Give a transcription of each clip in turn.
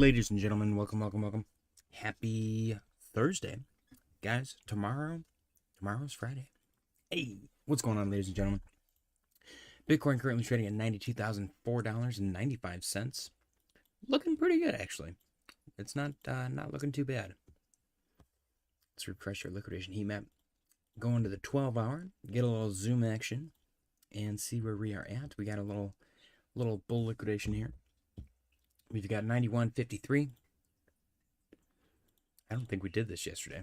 Ladies and gentlemen, welcome. Happy Thursday. Guys, tomorrow's Friday. Hey, what's going on, ladies and gentlemen? Bitcoin currently trading at $92,004.95. Looking pretty good, actually. It's not looking too bad. Let's refresh our liquidation heat map. Go into the 12-hour, get a little zoom action, and see where we are at. We got a little bull liquidation here. We've got 91.53. I don't think we did this yesterday.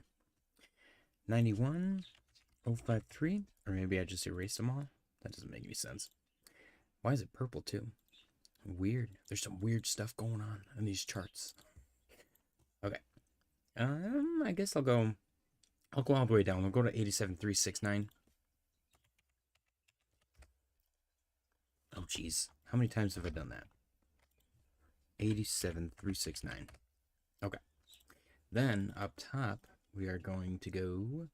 91.053. Or maybe I just erased them all. That doesn't make any sense. Why is it purple too? Weird. There's some weird stuff going on in these charts. Okay. I guess I'll go all the way down. We'll go to 87.369. Oh, jeez. How many times have I done that? 87.369. Okay. Then up top, we are going to go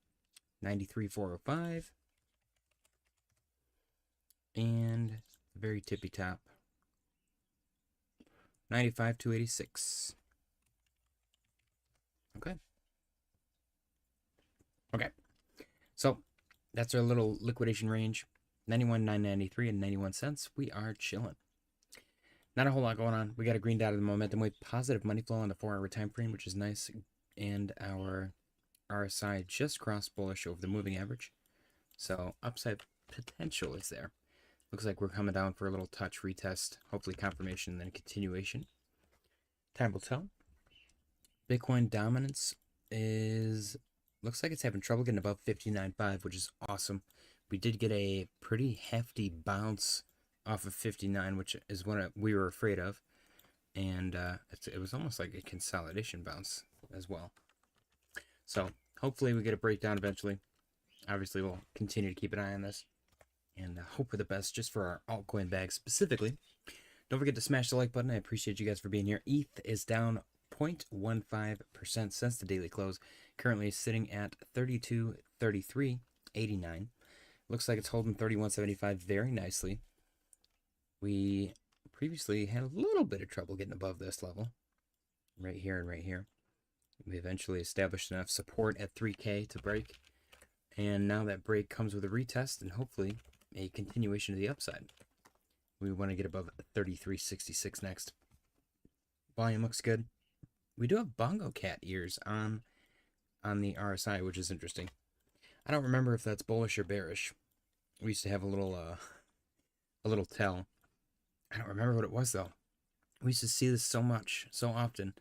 93.405. And very tippy top, 95.286. Okay. Okay. So that's our little liquidation range. 91.993 and 91 cents. We are chilling. Not a whole lot going on. We got a green dot of the momentum wave, positive money flow on the 4-hour time frame, which is nice. And our RSI just crossed bullish over the moving average. So upside potential is there. Looks like we're coming down for a little touch retest, hopefully confirmation, then continuation. Time will tell. Bitcoin dominance looks like it's having trouble getting above 59.5, which is awesome. We did get a pretty hefty bounce off of 59, which is what we were afraid of. And it was almost like a consolidation bounce as well. So hopefully we get a breakdown eventually. Obviously, we'll continue to keep an eye on this and hope for the best just for our altcoin bag specifically. Don't forget to smash the like button. I appreciate you guys for being here. ETH is down 0.15% since the daily close. Currently sitting at 32.33.89. Looks like it's holding 31.75 very nicely. We previously had a little bit of trouble getting above this level. Right here and right here. We eventually established enough support at 3K to break. And now that break comes with a retest and hopefully a continuation of the upside. We want to get above 33.66 next. Volume looks good. We do have Bongo Cat ears on the RSI, which is interesting. I don't remember if that's bullish or bearish. We used to have a little tell. I don't remember what it was though. We used to see this so often.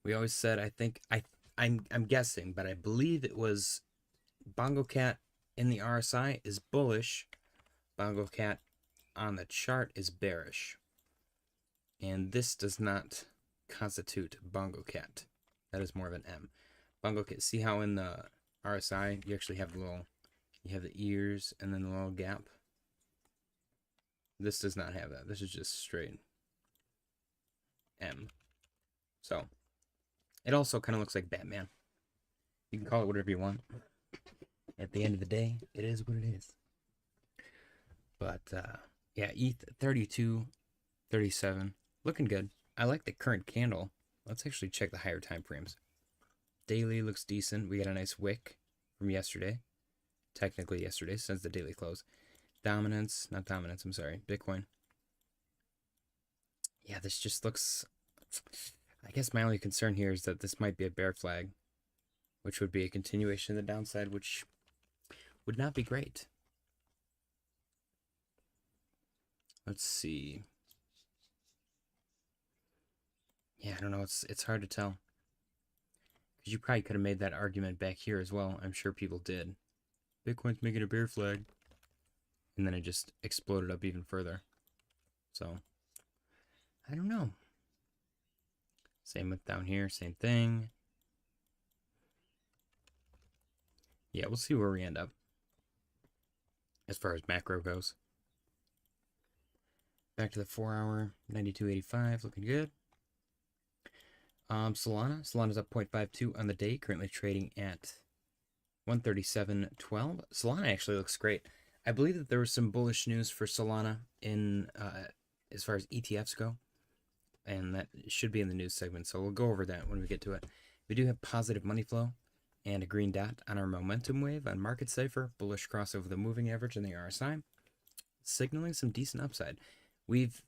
We always said, I'm guessing, but I believe it was Bongo Cat in the RSI is bullish. Bongo Cat on the chart is bearish. And this does not constitute Bongo Cat. That is more of an M. Bongo Cat, see how in the RSI you actually have you have the ears and then the little gap. This does not have that. This is just straight M. So it also kind of looks like Batman. You can call it whatever you want. At the end of the day, it is what it is. But yeah, ETH 32.37, looking good. I like the current candle. Let's actually check the higher time frames. Daily looks decent. We got a nice wick from yesterday. Technically yesterday, since the daily close. Dominance, not dominance, I'm sorry, Bitcoin. Yeah, this just looks, I guess my only concern here is that this might be a bear flag, which would be a continuation of the downside, which would not be great. Let's see. Yeah, I don't know, it's hard to tell. Because you probably could have made that argument back here as well. I'm sure people did. Bitcoin's making a bear flag. And then it just exploded up even further. So, I don't know. Same with down here, same thing. Yeah, we'll see where we end up. As far as macro goes. Back to the 4-hour, 92.85, looking good. Solana's up 0.52 on the day, currently trading at 137.12. Solana actually looks great. I believe that there was some bullish news for Solana in as far as ETFs go. and that should be in the news segment, so we'll go over that when we get to it. We do have positive money flow and a green dot on our momentum wave on market cipher, bullish cross over the moving average and the RSI, signaling some decent upside. We've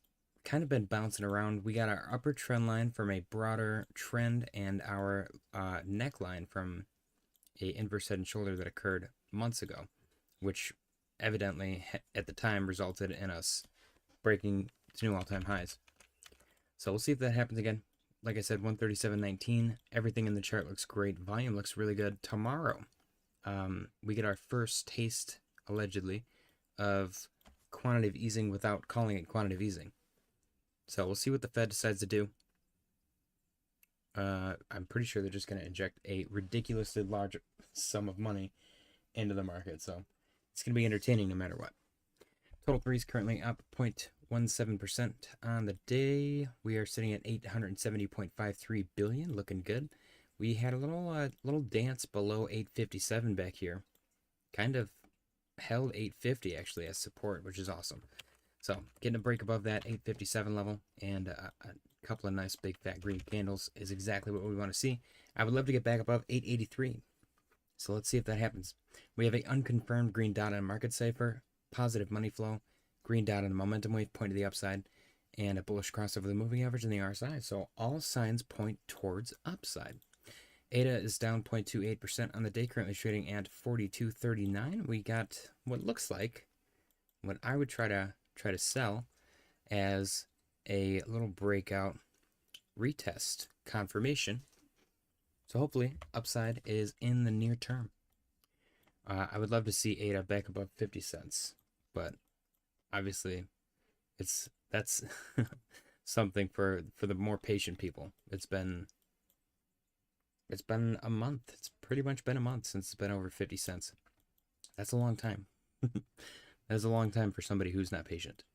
kind of been bouncing around. We got our upper trend line from a broader trend and our neckline from a inverse head and shoulder that occurred months ago, which evidently at the time resulted in us breaking to new all-time highs. So we'll see if that happens again. Like I said, 137.19. Everything in the chart looks great. Volume looks really good. Tomorrow, we get our first taste, allegedly, of quantitative easing without calling it quantitative easing. So we'll see what the Fed decides to do. I'm pretty sure they're just going to inject a ridiculously large sum of money into the market. So it's going to be entertaining no matter what. Total 3 is currently up 0.17% on the day. We are sitting at 870.53 billion, looking good. We had a little dance below 857 back here. Kind of held 850 actually as support, which is awesome. So getting a break above that 857 level and a couple of nice big fat green candles is exactly what we want to see. I would love to get back above 883. So let's see if that happens. We have an unconfirmed green dot on market cipher, positive money flow, green dot on the momentum wave, point to the upside, and a bullish cross over the moving average and the RSI. So all signs point towards upside. ADA is down 0.28% on the day, currently trading at 42.39. We got what looks like what I would try to sell as a little breakout retest confirmation. So hopefully upside is in the near term. I would love to see ADA back above 50 cents, but obviously that's something for the more patient people. It's been a month. It's pretty much been a month since it's been over 50 cents. That's a long time. That's a long time for somebody who's not patient.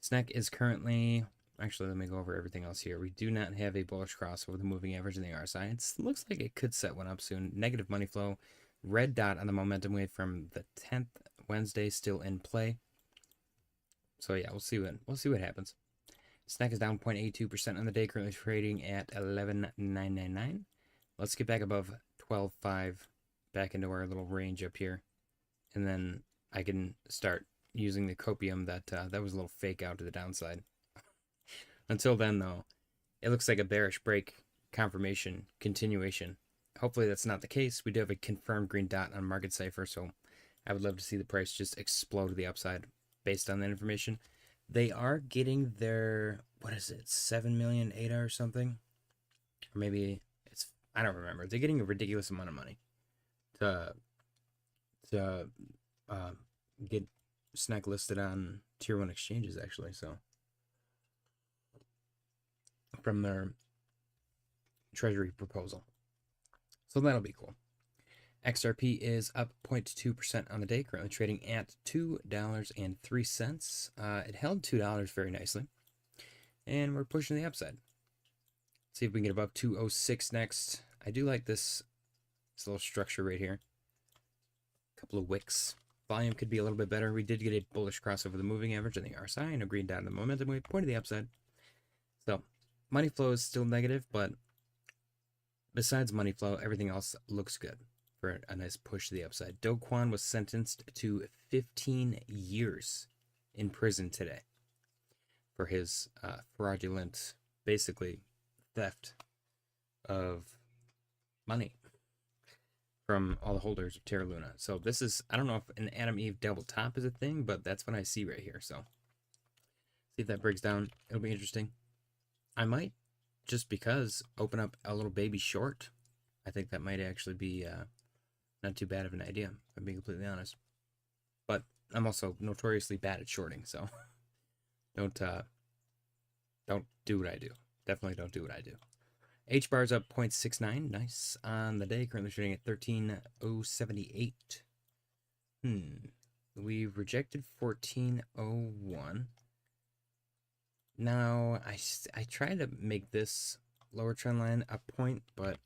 SNEC is currently, actually, let me go over everything else here. We do not have a bullish cross over the moving average in the RSI. It looks like it could set one up soon. Negative money flow, red dot on the momentum wave from the 10th Wednesday still in play. So yeah, we'll see what happens. SNEC is down 0.82% on the day, currently trading at 11.999. Let's get back above 12.5, back into our little range up here, and then I can start using the copium that was a little fake out to the downside. Until then, though, it looks like a bearish break, confirmation, continuation. Hopefully that's not the case. We do have a confirmed green dot on market cipher, so I would love to see the price just explode to the upside based on that information. They are getting their, what is it, 7 million ADA or something? Or maybe it's, I don't remember. They're getting a ridiculous amount of money to get SNEC listed on tier 1 exchanges, actually. So from their treasury proposal, so that'll be cool. XRP is up 0.2% on the day, currently trading at $2.03. It held $2 very nicely, and we're pushing the upside. See if we can get above 206 next. I do like this little structure right here. A couple of wicks. Volume could be a little bit better. We did get a bullish cross over the moving average and the RSI, and a green dot on the momentum wave, point to the upside. So money flow is still negative, but besides money flow, everything else looks good for a nice push to the upside. Dogecoin was sentenced to 15 years in prison today for his fraudulent, basically, theft of money from all the holders of Terra Luna. So this is, I don't know if an Adam Eve double top is a thing, but that's what I see right here. So see if that breaks down. It'll be interesting. I might, just because, open up a little baby short. I think that might actually be not too bad of an idea, if I'm being completely honest. But I'm also notoriously bad at shorting, so don't do what I do. Definitely don't do what I do. H-bar's up 0.69. Nice on the day. Currently trading at 13.078. We've rejected 14.01. Now, I try to make this lower trend line a point, but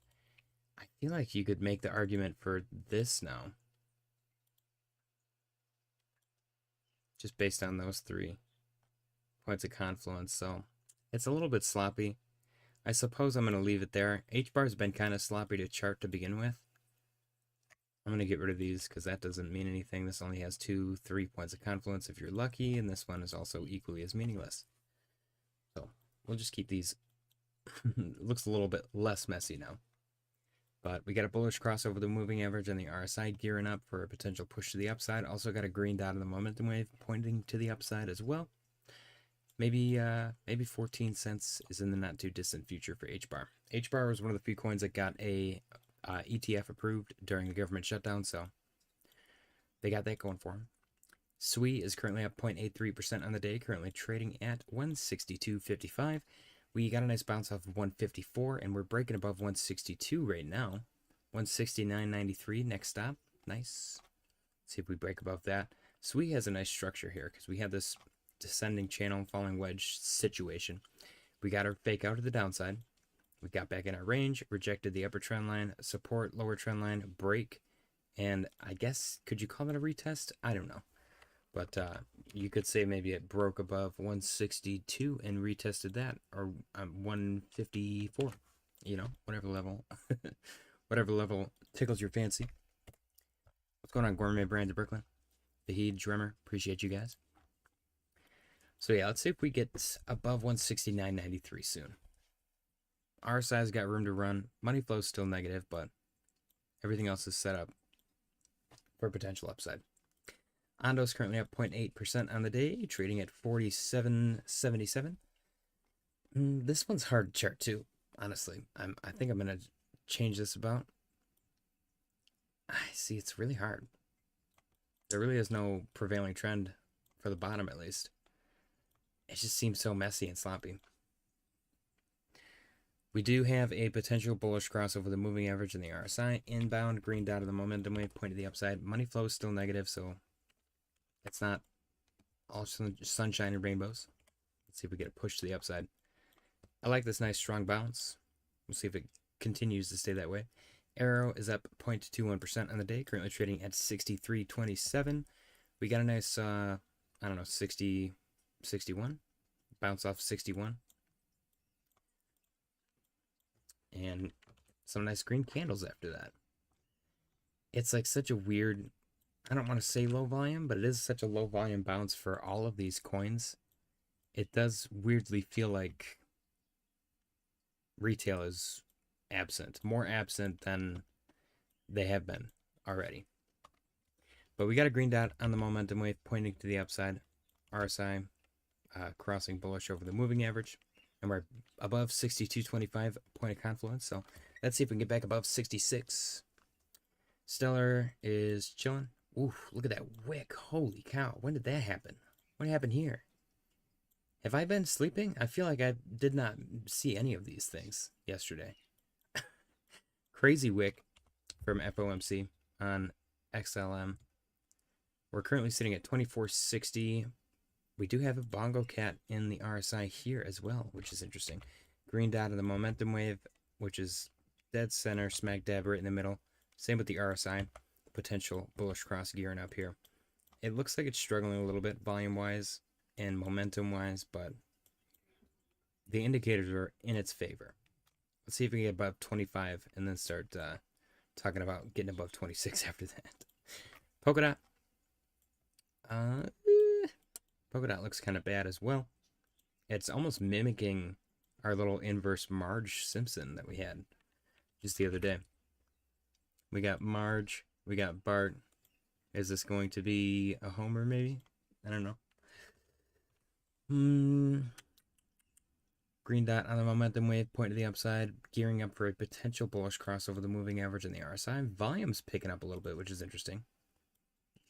I feel like you could make the argument for this now. Just based on those 3 points of confluence. So It's a little bit sloppy. I suppose I'm going to leave it there. H-bar's been kind of sloppy to chart to begin with. I'm going to get rid of these because that doesn't mean anything. This only has 2-3 points of confluence if you're lucky, and this one is also equally as meaningless. So we'll just keep these. It looks a little bit less messy now. But we got a bullish cross over the moving average and the RSI gearing up for a potential push to the upside. Also got a green dot in the momentum wave pointing to the upside as well. Maybe 14 cents is in the not too distant future for H-bar. H-bar was one of the few coins that got a ETF approved during the government shutdown, so they got that going for them. SWI is currently up 0.83% on the day, currently trading at 162.55. We got a nice bounce off of 154, and we're breaking above 162 right now. 169.93 next stop. Nice. Let's see if we break above that. SWI has a nice structure here because we had this descending channel falling wedge situation. We got our fake out to the downside. We got back in our range, rejected the upper trend line, support, lower trend line, break, and I guess, could you call it a retest? I don't know. But you could say maybe it broke above 162 and retested that, or 154, you know, whatever level, whatever level tickles your fancy. What's going on, Gourmet Brands of Brooklyn? Vahid, Drummer, appreciate you guys. So yeah, let's see if we get above 169.93 soon. RSI's got room to run. Money flow's still negative, but everything else is set up for potential upside. Ondo's currently up 0.8% on the day, trading at 47.77. This one's hard to chart too, honestly. I think I'm gonna change this about. I see it's really hard. There really is no prevailing trend for the bottom, at least. It just seems so messy and sloppy. We do have a potential bullish cross over the moving average and the RSI. Inbound, green dot of the momentum wave, point to the upside. Money flow is still negative, so it's not all sunshine and rainbows. Let's see if we get a push to the upside. I like this nice strong bounce. We'll see if it continues to stay that way. Arrow is up 0.21% on the day, currently trading at 63.27. We got a nice, I don't know, 61. Bounce off 61. And some nice green candles after that. It's like such a weird, I don't want to say low volume, but it is such a low volume bounce for all of these coins. It does weirdly feel like retail is absent, more absent than they have been already. But we got a green dot on the momentum wave pointing to the upside. RSI crossing bullish over the moving average. And we're above 62.25 point of confluence. So let's see if we can get back above 66. Stellar is chilling. Oof, look at that wick. Holy cow. When did that happen? What happened here? Have I been sleeping? I feel like I did not see any of these things yesterday. Crazy wick from FOMC on XLM. We're currently sitting at 2460. We do have a bongo cat in the RSI here as well, which is interesting. Green dot of the momentum wave, which is dead center, smack dab right in the middle. Same with the RSI. Potential bullish cross gearing up here. It looks like it's struggling a little bit volume-wise and momentum-wise, but the indicators are in its favor. Let's see if we can get above 25 and then start talking about getting above 26 after that. Polka dot. Polka dot looks kind of bad as well. It's almost mimicking our little inverse Marge Simpson that we had just the other day. We got Marge, we got Bart. Is this going to be a Homer maybe? I don't know. Green dot on the momentum wave, point to the upside, gearing up for a potential bullish cross over the moving average and the RSI. Volume's picking up a little bit, which is interesting. You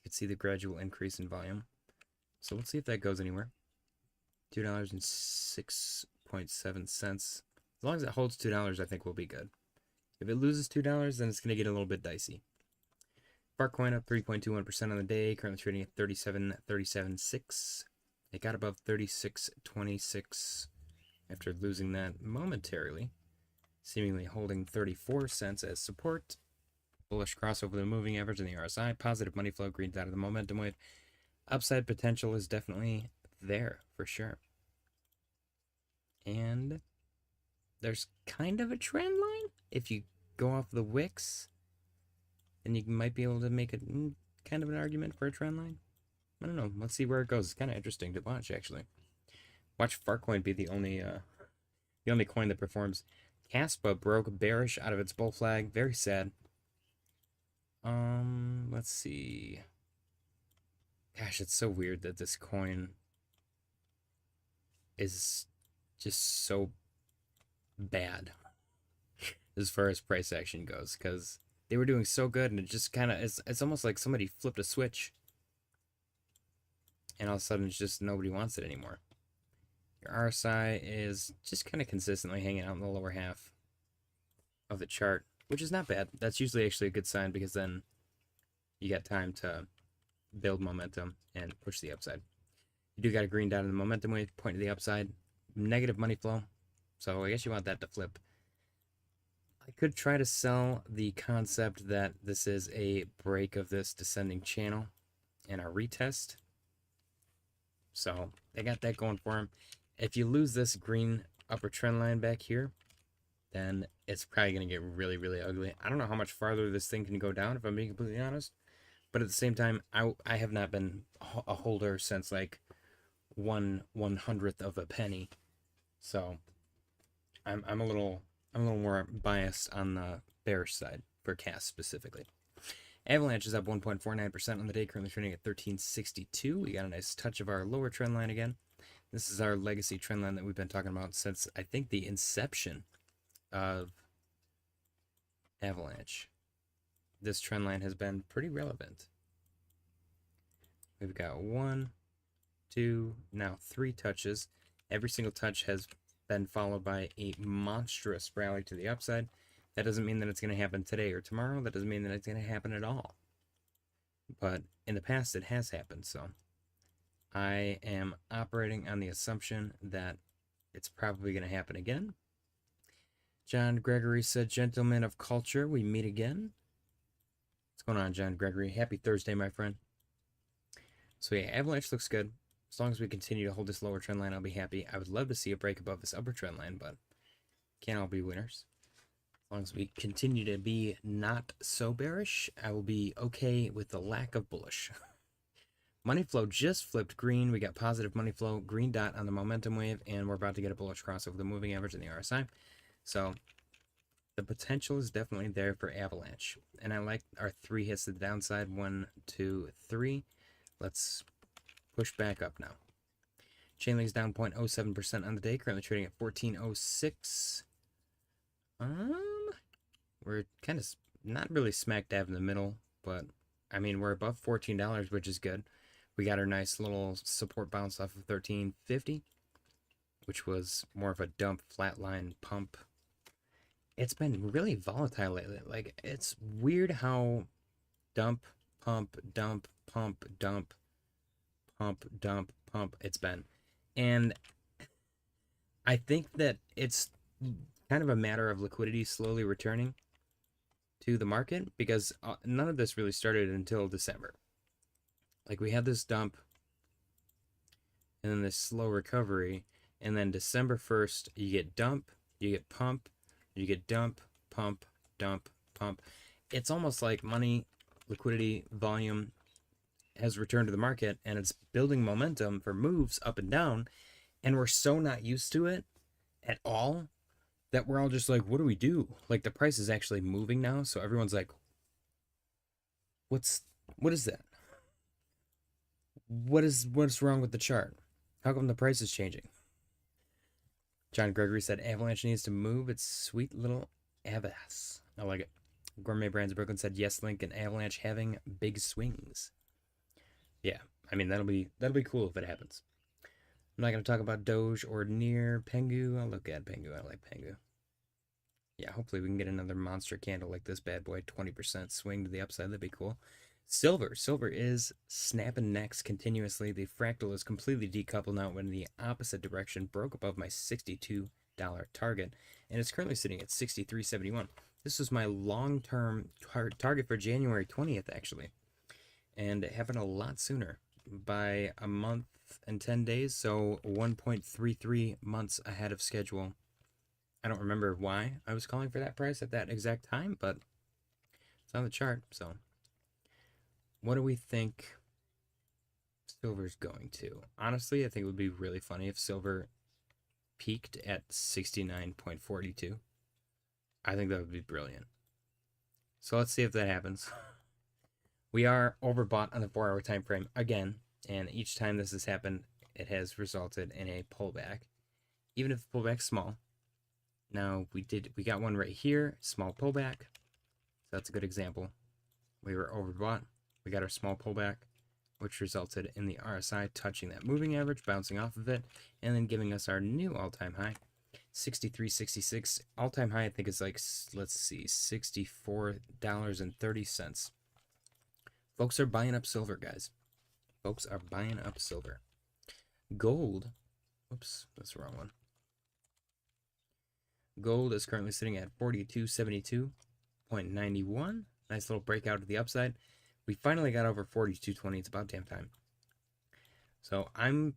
can see the gradual increase in volume. So let's see if that goes anywhere. $2.06.7. As long as it holds $2, I think we'll be good. If it loses $2, then it's going to get a little bit dicey. Bartcoin up 3.21% on the day, currently trading at 37.6. It got above 36.26 after losing that momentarily, seemingly holding 34 cents as support. Bullish crossover the moving average and the RSI. Positive money flow, green dot of the momentum wave. Upside potential is definitely there for sure. And there's kind of a trend line. If you go off the wicks, then you might be able to make a kind of an argument for a trend line. I don't know. Let's see where it goes. It's kind of interesting to watch, actually. Watch Fartcoin be the only coin that performs. Caspa broke bearish out of its bull flag. Very sad. Let's see. Gosh, it's so weird that this coin is just so bad as far as price action goes, because they were doing so good, and it just kind of it's almost like somebody flipped a switch, and all of a sudden it's just nobody wants it anymore. Your RSI is just kind of consistently hanging out in the lower half of the chart, which is not bad. That's usually actually a good sign, because then you got time to build momentum and push the upside. You do got a green dot in the momentum wave pointing to the upside. Negative money flow, so I guess you want that to flip. I could try to sell the concept that this is a break of this descending channel and a retest. So they got that going for them. If you lose this green upper trend line back here, then it's probably going to get really, really ugly. I don't know how much farther this thing can go down, if I'm being completely honest. But at the same time, I have not been a holder since like 1/100th of a penny. So I'm a little more biased on the bearish side for CAS specifically. Avalanche is up 1.49% on the day, currently trading at 1362. We got a nice touch of our lower trend line again. This is our legacy trend line that we've been talking about since, I think, the inception of Avalanche. This trend line has been pretty relevant. We've got 1, 2, now 3 touches. Every single touch has been followed by a monstrous rally to the upside. That doesn't mean that it's going to happen today or tomorrow. That doesn't mean that it's going to happen at all. But in the past, it has happened. So I am operating on the assumption that it's probably going to happen again. John Gregory said, "Gentlemen of culture, we meet again." What's going on, John Gregory? Happy Thursday, my friend. So yeah, Avalanche looks good. As long as we continue to hold this lower trend line, I'll be happy. I would love to see a break above this upper trend line, but can't all be winners. As long as we continue to be not so bearish, I will be okay with the lack of bullish. Money flow just flipped green. We got positive money flow, green dot on the momentum wave, and we're about to get a bullish cross over the moving average and the RSI. So the potential is definitely there for Avalanche. And I like our 3 hits to the downside. 1, 2, 3. Let's push back up now. Chainlink's down 0.07% on the day, currently trading at 1406. We're kind of not really smack dab in the middle, but I mean, we're above $14, which is good. We got our nice little support bounce off of 1350, which was more of a dump, flatline pump. It's been really volatile lately. Like, it's weird how dump, pump, dump, pump, dump, pump, dump, pump it's been. And I think that it's kind of a matter of liquidity slowly returning to the market, because none of this really started until December. Like, we had this dump and then this slow recovery, and then December 1st you get dump, you get pump, you get dump, pump, dump, pump. It's almost like money, liquidity, volume has returned to the market, and it's building momentum for moves up and down, and we're so not used to it at all that we're all just like, what do we do? Like, the price is actually moving now, so everyone's like, what is that? What's wrong with the chart? How come the price is changing? John Gregory said Avalanche needs to move its sweet little ass. I like it. Gourmet Brands of Brooklyn said yes, Link and Avalanche having big swings. Yeah, I mean, that'll be cool if it happens. I'm not going to talk about Doge or near Pengu. I'll look at Pengu. I like Pengu. Yeah, hopefully we can get another monster candle like this bad boy. 20% swing to the upside. That'd be cool. Silver is snapping necks continuously. The fractal is completely decoupled now, went in the opposite direction, broke above my $62 target, and it's currently sitting at $63.71. This was my long-term target for January 20th, actually, and it happened a lot sooner, by a month and 10 days, so 1.33 months ahead of schedule. I don't remember why I was calling for that price at that exact time, but it's on the chart. So what do we think silver's going to? Honestly, I think it would be really funny if silver peaked at 69.42. I think that would be brilliant. So let's see if that happens. We are overbought on the 4-hour time frame again, and each time this has happened, it has resulted in a pullback, even if the pullback's small. Now we got one right here, small pullback. So that's a good example. We were overbought. We got our small pullback, which resulted in the RSI touching that moving average, bouncing off of it, and then giving us our new all-time high, 63.66. All-time high, I think, is like, let's see, $64.30. Folks are buying up silver, guys. Folks are buying up silver. Gold, oops, that's the wrong one. Gold is currently sitting at 42.72.91. Nice little breakout to the upside. We finally got over 42.20. It's about damn time. So I'm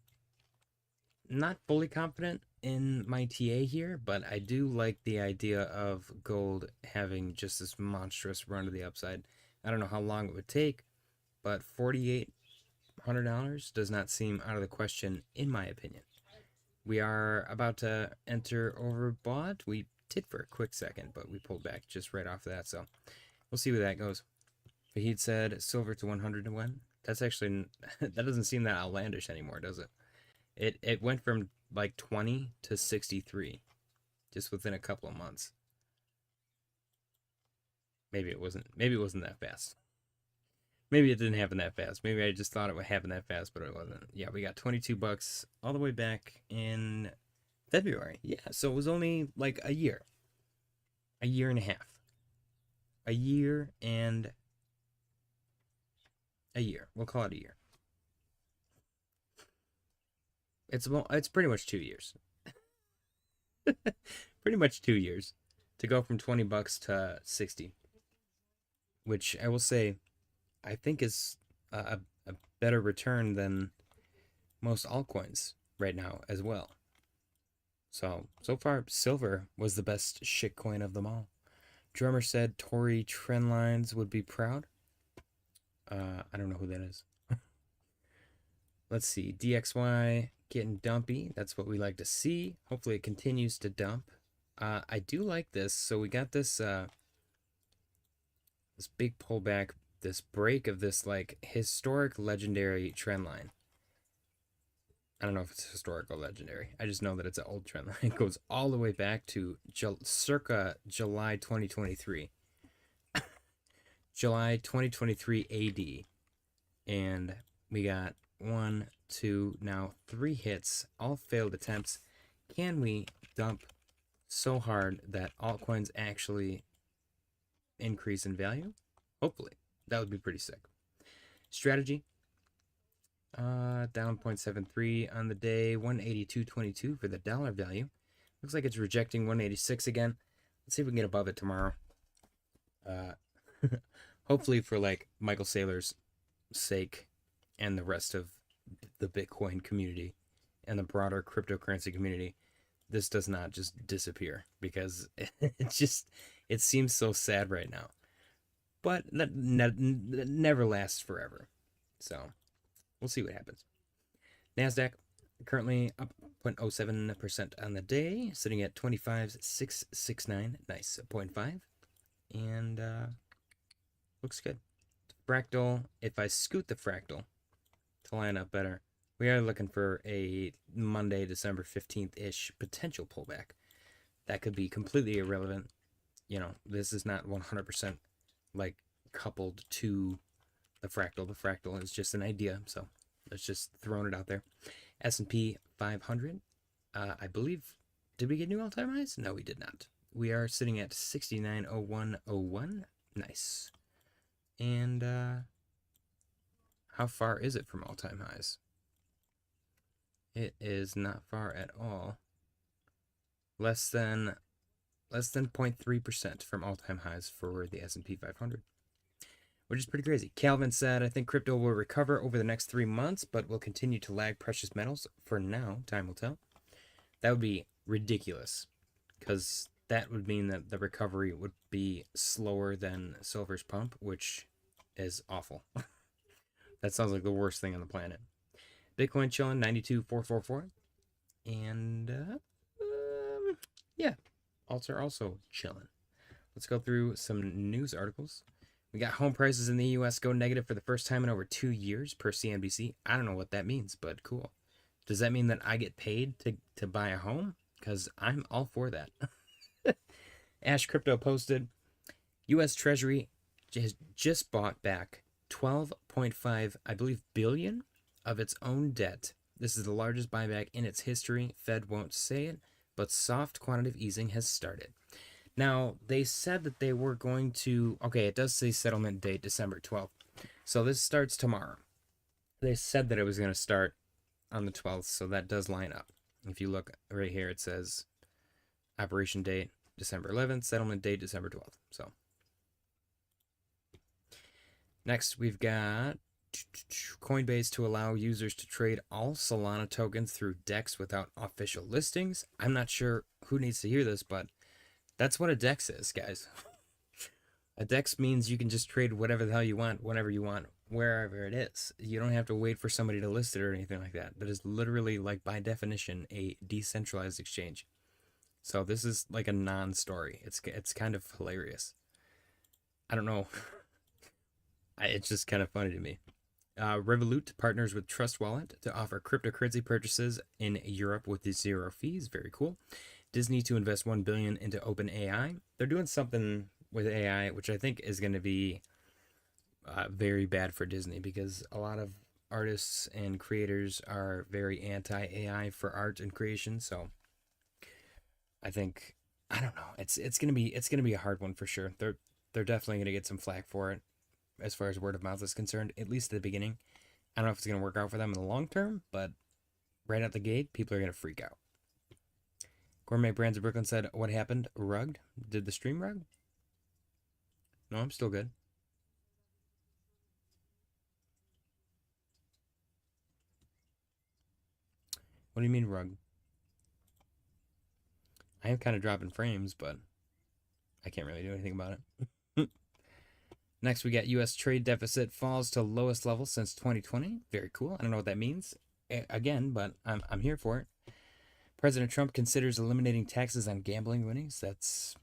not fully confident in my TA here, but I do like the idea of gold having just this monstrous run to the upside. I don't know how long it would take, but $4,800 does not seem out of the question, in my opinion. We are about to enter overbought. We did for a quick second, but we pulled back just right off of that. So we'll see where that goes. Fahid said silver to 100 to win. That's actually, that doesn't seem that outlandish anymore, does it? It went from like 20 to 63 just within a couple of months. Maybe it wasn't that fast. Maybe it didn't happen that fast. Maybe I just thought it would happen that fast, but it wasn't. Yeah, we got 22 bucks all the way back in February. Yeah, so it was only like a year. A year and a half. A year and a year. We'll call it a year. It's pretty much 2 years. Pretty much 2 years to go from 20 bucks to 60. Which I will say I think is a better return than most altcoins right now as well. So far, silver was the best shitcoin of them all. Drummer said Tory Trendlines would be proud. I don't know who that is. Let's see. DXY getting dumpy. That's what we like to see. Hopefully it continues to dump. I do like this. So we got this this big pullback, this break of this like historic legendary trend line. I don't know if it's historic or legendary. I just know that it's an old trend line. It goes all the way back to circa July 2023. July 2023 AD. And we got 1, 2, now 3 hits, all failed attempts. Can we dump so hard that altcoins actually increase in value? Hopefully. That would be pretty sick. Strategy. Down 0.73 on the day, 182.22 for the dollar value. Looks like it's rejecting 186 again. Let's see if we can get above it tomorrow. Hopefully for like Michael Saylor's sake and the rest of the Bitcoin community and the broader cryptocurrency community, this does not just disappear, because it seems so sad right now. But that never lasts forever. So we'll see what happens. NASDAQ currently up 0.07% on the day, sitting at 25,669. Nice, 0.5. And looks good. Fractal, if I scoot the fractal to line up better, we are looking for a Monday, December 15th-ish potential pullback. That could be completely irrelevant. You know, this is not 100% like coupled to the fractal. The fractal is just an idea, so let's just throwing it out there. S&P 500, I believe, did we get new all-time highs? No, we did not. We are sitting at 69.0101. Nice. And how far is it from all-time highs? It is not far at all. Less than 0.3% from all-time highs for the S&P 500. which is pretty crazy. Calvin said, I think crypto will recover over the next 3 months, but will continue to lag precious metals. For now, time will tell. That would be ridiculous, because that would mean that the recovery would be slower than silver's pump, which is awful. That sounds like the worst thing on the planet. Bitcoin chilling 92,444. And yeah, alts are also chilling. Let's go through some news articles. We got home prices in the U.S. go negative for the first time in over 2 years per CNBC. I don't know what that means, but cool. Does that mean that I get paid to buy a home? Because I'm all for that. Ash Crypto posted, U.S. Treasury has just bought back 12.5, I believe, billion of its own debt. This is the largest buyback in its history. Fed won't say it, but soft quantitative easing has started. Now, they said that they were going to... Okay, it does say settlement date December 12th. So this starts tomorrow. They said that it was going to start on the 12th, so that does line up. If you look right here, it says operation date December 11th, settlement date December 12th. So next, we've got Coinbase to allow users to trade all Solana tokens through DEX without official listings. I'm not sure who needs to hear this, but that's what a DEX is, guys. A DEX means you can just trade whatever the hell you want, whenever you want, wherever it is. You don't have to wait for somebody to list it or anything like that. That is literally, like, by definition, a decentralized exchange. So this is like a non-story. It's kind of hilarious. I don't know. It's just kind of funny to me. Revolut partners with Trust Wallet to offer cryptocurrency purchases in Europe with zero fees. Very cool. Disney to invest $1 billion into OpenAI. They're doing something with AI, which I think is going to be very bad for Disney, because a lot of artists and creators are very anti-AI for art and creation. So I think, I don't know. It's gonna be a hard one for sure. They're definitely gonna get some flack for it, as far as word of mouth is concerned, at least at the beginning. I don't know if it's gonna work out for them in the long term, but right out the gate, people are gonna freak out. Gourmet Brands of Brooklyn said, "What happened? Rugged? Did the stream rug? No, I'm still good." What do you mean rug? I am kind of dropping frames, but I can't really do anything about it. Next, we got U.S. trade deficit falls to lowest level since 2020. Very cool. I don't know what that means, again, but I'm here for it. President Trump considers eliminating taxes on gambling winnings. That's,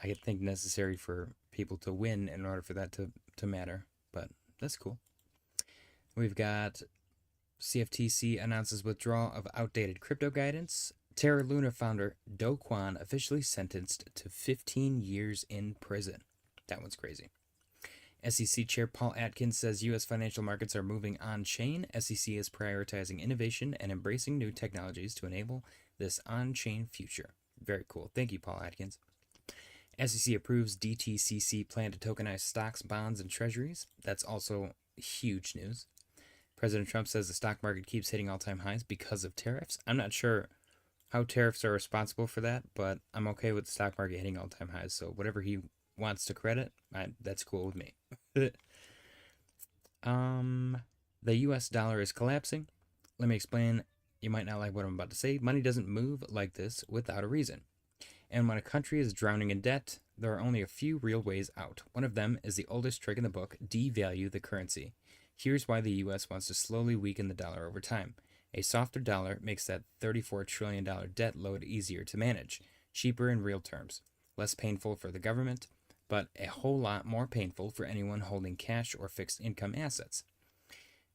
I think, necessary for people to win in order for that to matter, but that's cool. We've got CFTC announces withdrawal of outdated crypto guidance. Terra Luna founder Do Kwon officially sentenced to 15 years in prison. That one's crazy. SEC Chair Paul Atkins says U.S. financial markets are moving on-chain. SEC is prioritizing innovation and embracing new technologies to enable this on-chain future. Very cool. Thank you, Paul Atkins. SEC approves DTCC plan to tokenize stocks, bonds, and treasuries. That's also huge news. President Trump says the stock market keeps hitting all-time highs because of tariffs. I'm not sure how tariffs are responsible for that, but I'm okay with the stock market hitting all-time highs. So whatever he wants to credit, that's cool with me. The U.S. dollar is collapsing. Let me explain. You might not like what I'm about to say. Money doesn't move like this without a reason. And when a country is drowning in debt, there are only a few real ways out. One of them is the oldest trick in the book: devalue the currency. Here's why the U.S. wants to slowly weaken the dollar over time. A softer dollar makes that $34 trillion debt load easier to manage, cheaper in real terms, less painful for the government, but a whole lot more painful for anyone holding cash or fixed income assets.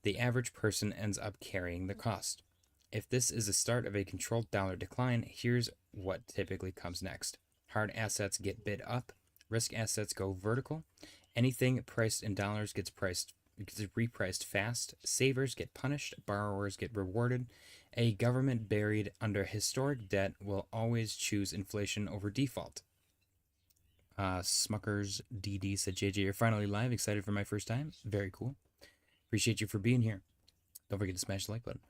The average person ends up carrying the cost. If this is the start of a controlled dollar decline, here's what typically comes next. Hard assets get bid up, risk assets go vertical, anything priced in dollars gets repriced fast, savers get punished, borrowers get rewarded. A government buried under historic debt will always choose inflation over default. Smuckers DD said, JJ, you're finally live. Excited for my first time. Very cool. Appreciate you for being here. Don't forget to smash the like button.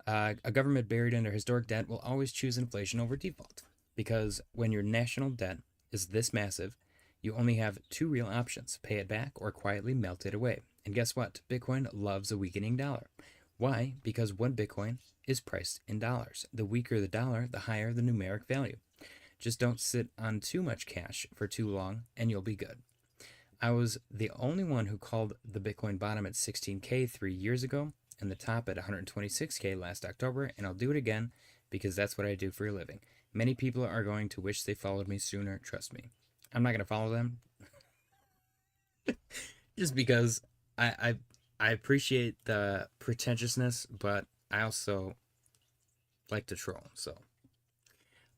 A government buried under historic debt will always choose inflation over default, because when your national debt is this massive, You only have two real options: pay it back or quietly melt it away. And guess what? Bitcoin loves a weakening dollar. Why? Because one Bitcoin is priced in dollars. The weaker the dollar, the higher the numeric value. Just don't sit on too much cash for too long and you'll be good. I was the only one who called the Bitcoin bottom at 16K 3 years ago and the top at 126K last October, and I'll do it again because that's what I do for a living. Many people are going to wish they followed me sooner, trust me. I'm not going to follow them just because I appreciate the pretentiousness, but I also like to troll. So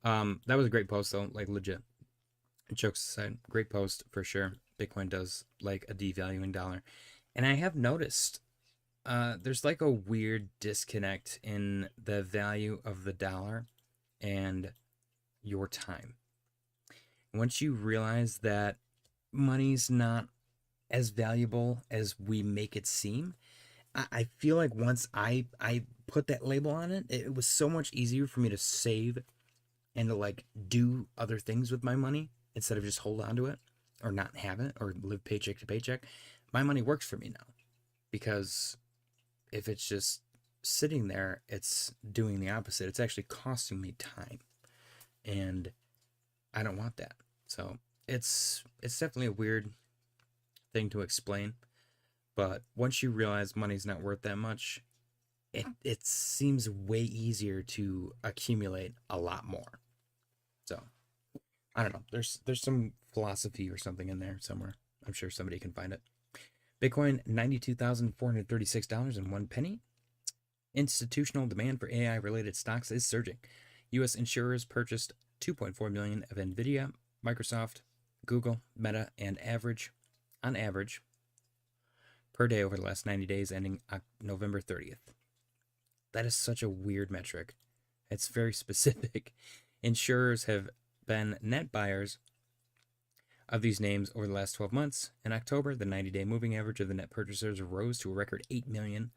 that was a great post though, like legit. Jokes aside, great post for sure. Bitcoin does like a devaluing dollar. And I have noticed there's like a weird disconnect in the value of the dollar and your time. Once you realize that money's not as valuable as we make it seem, I feel like once I put that label on it, it was so much easier for me to save and to like do other things with my money instead of just hold on to it or not have it or live paycheck to paycheck. My money works for me now because if it's just sitting there, it's doing the opposite. It's actually costing me time, and I don't want that. So it's definitely a weird thing to explain, but once you realize money's not worth that much, it seems way easier to accumulate a lot more. So I don't know. There's some philosophy or something in there somewhere. I'm sure somebody can find it. Bitcoin, $92,436.01. Institutional demand for AI-related stocks is surging. U.S. insurers purchased 2.4 million of Nvidia, Microsoft, Google, Meta, and on average, per day over the last 90 days ending November 30th. That is such a weird metric. It's very specific. Insurers have been net buyers of these names over the last 12 months. In October, the 90-day moving average of the net purchasers rose to a record 8 million.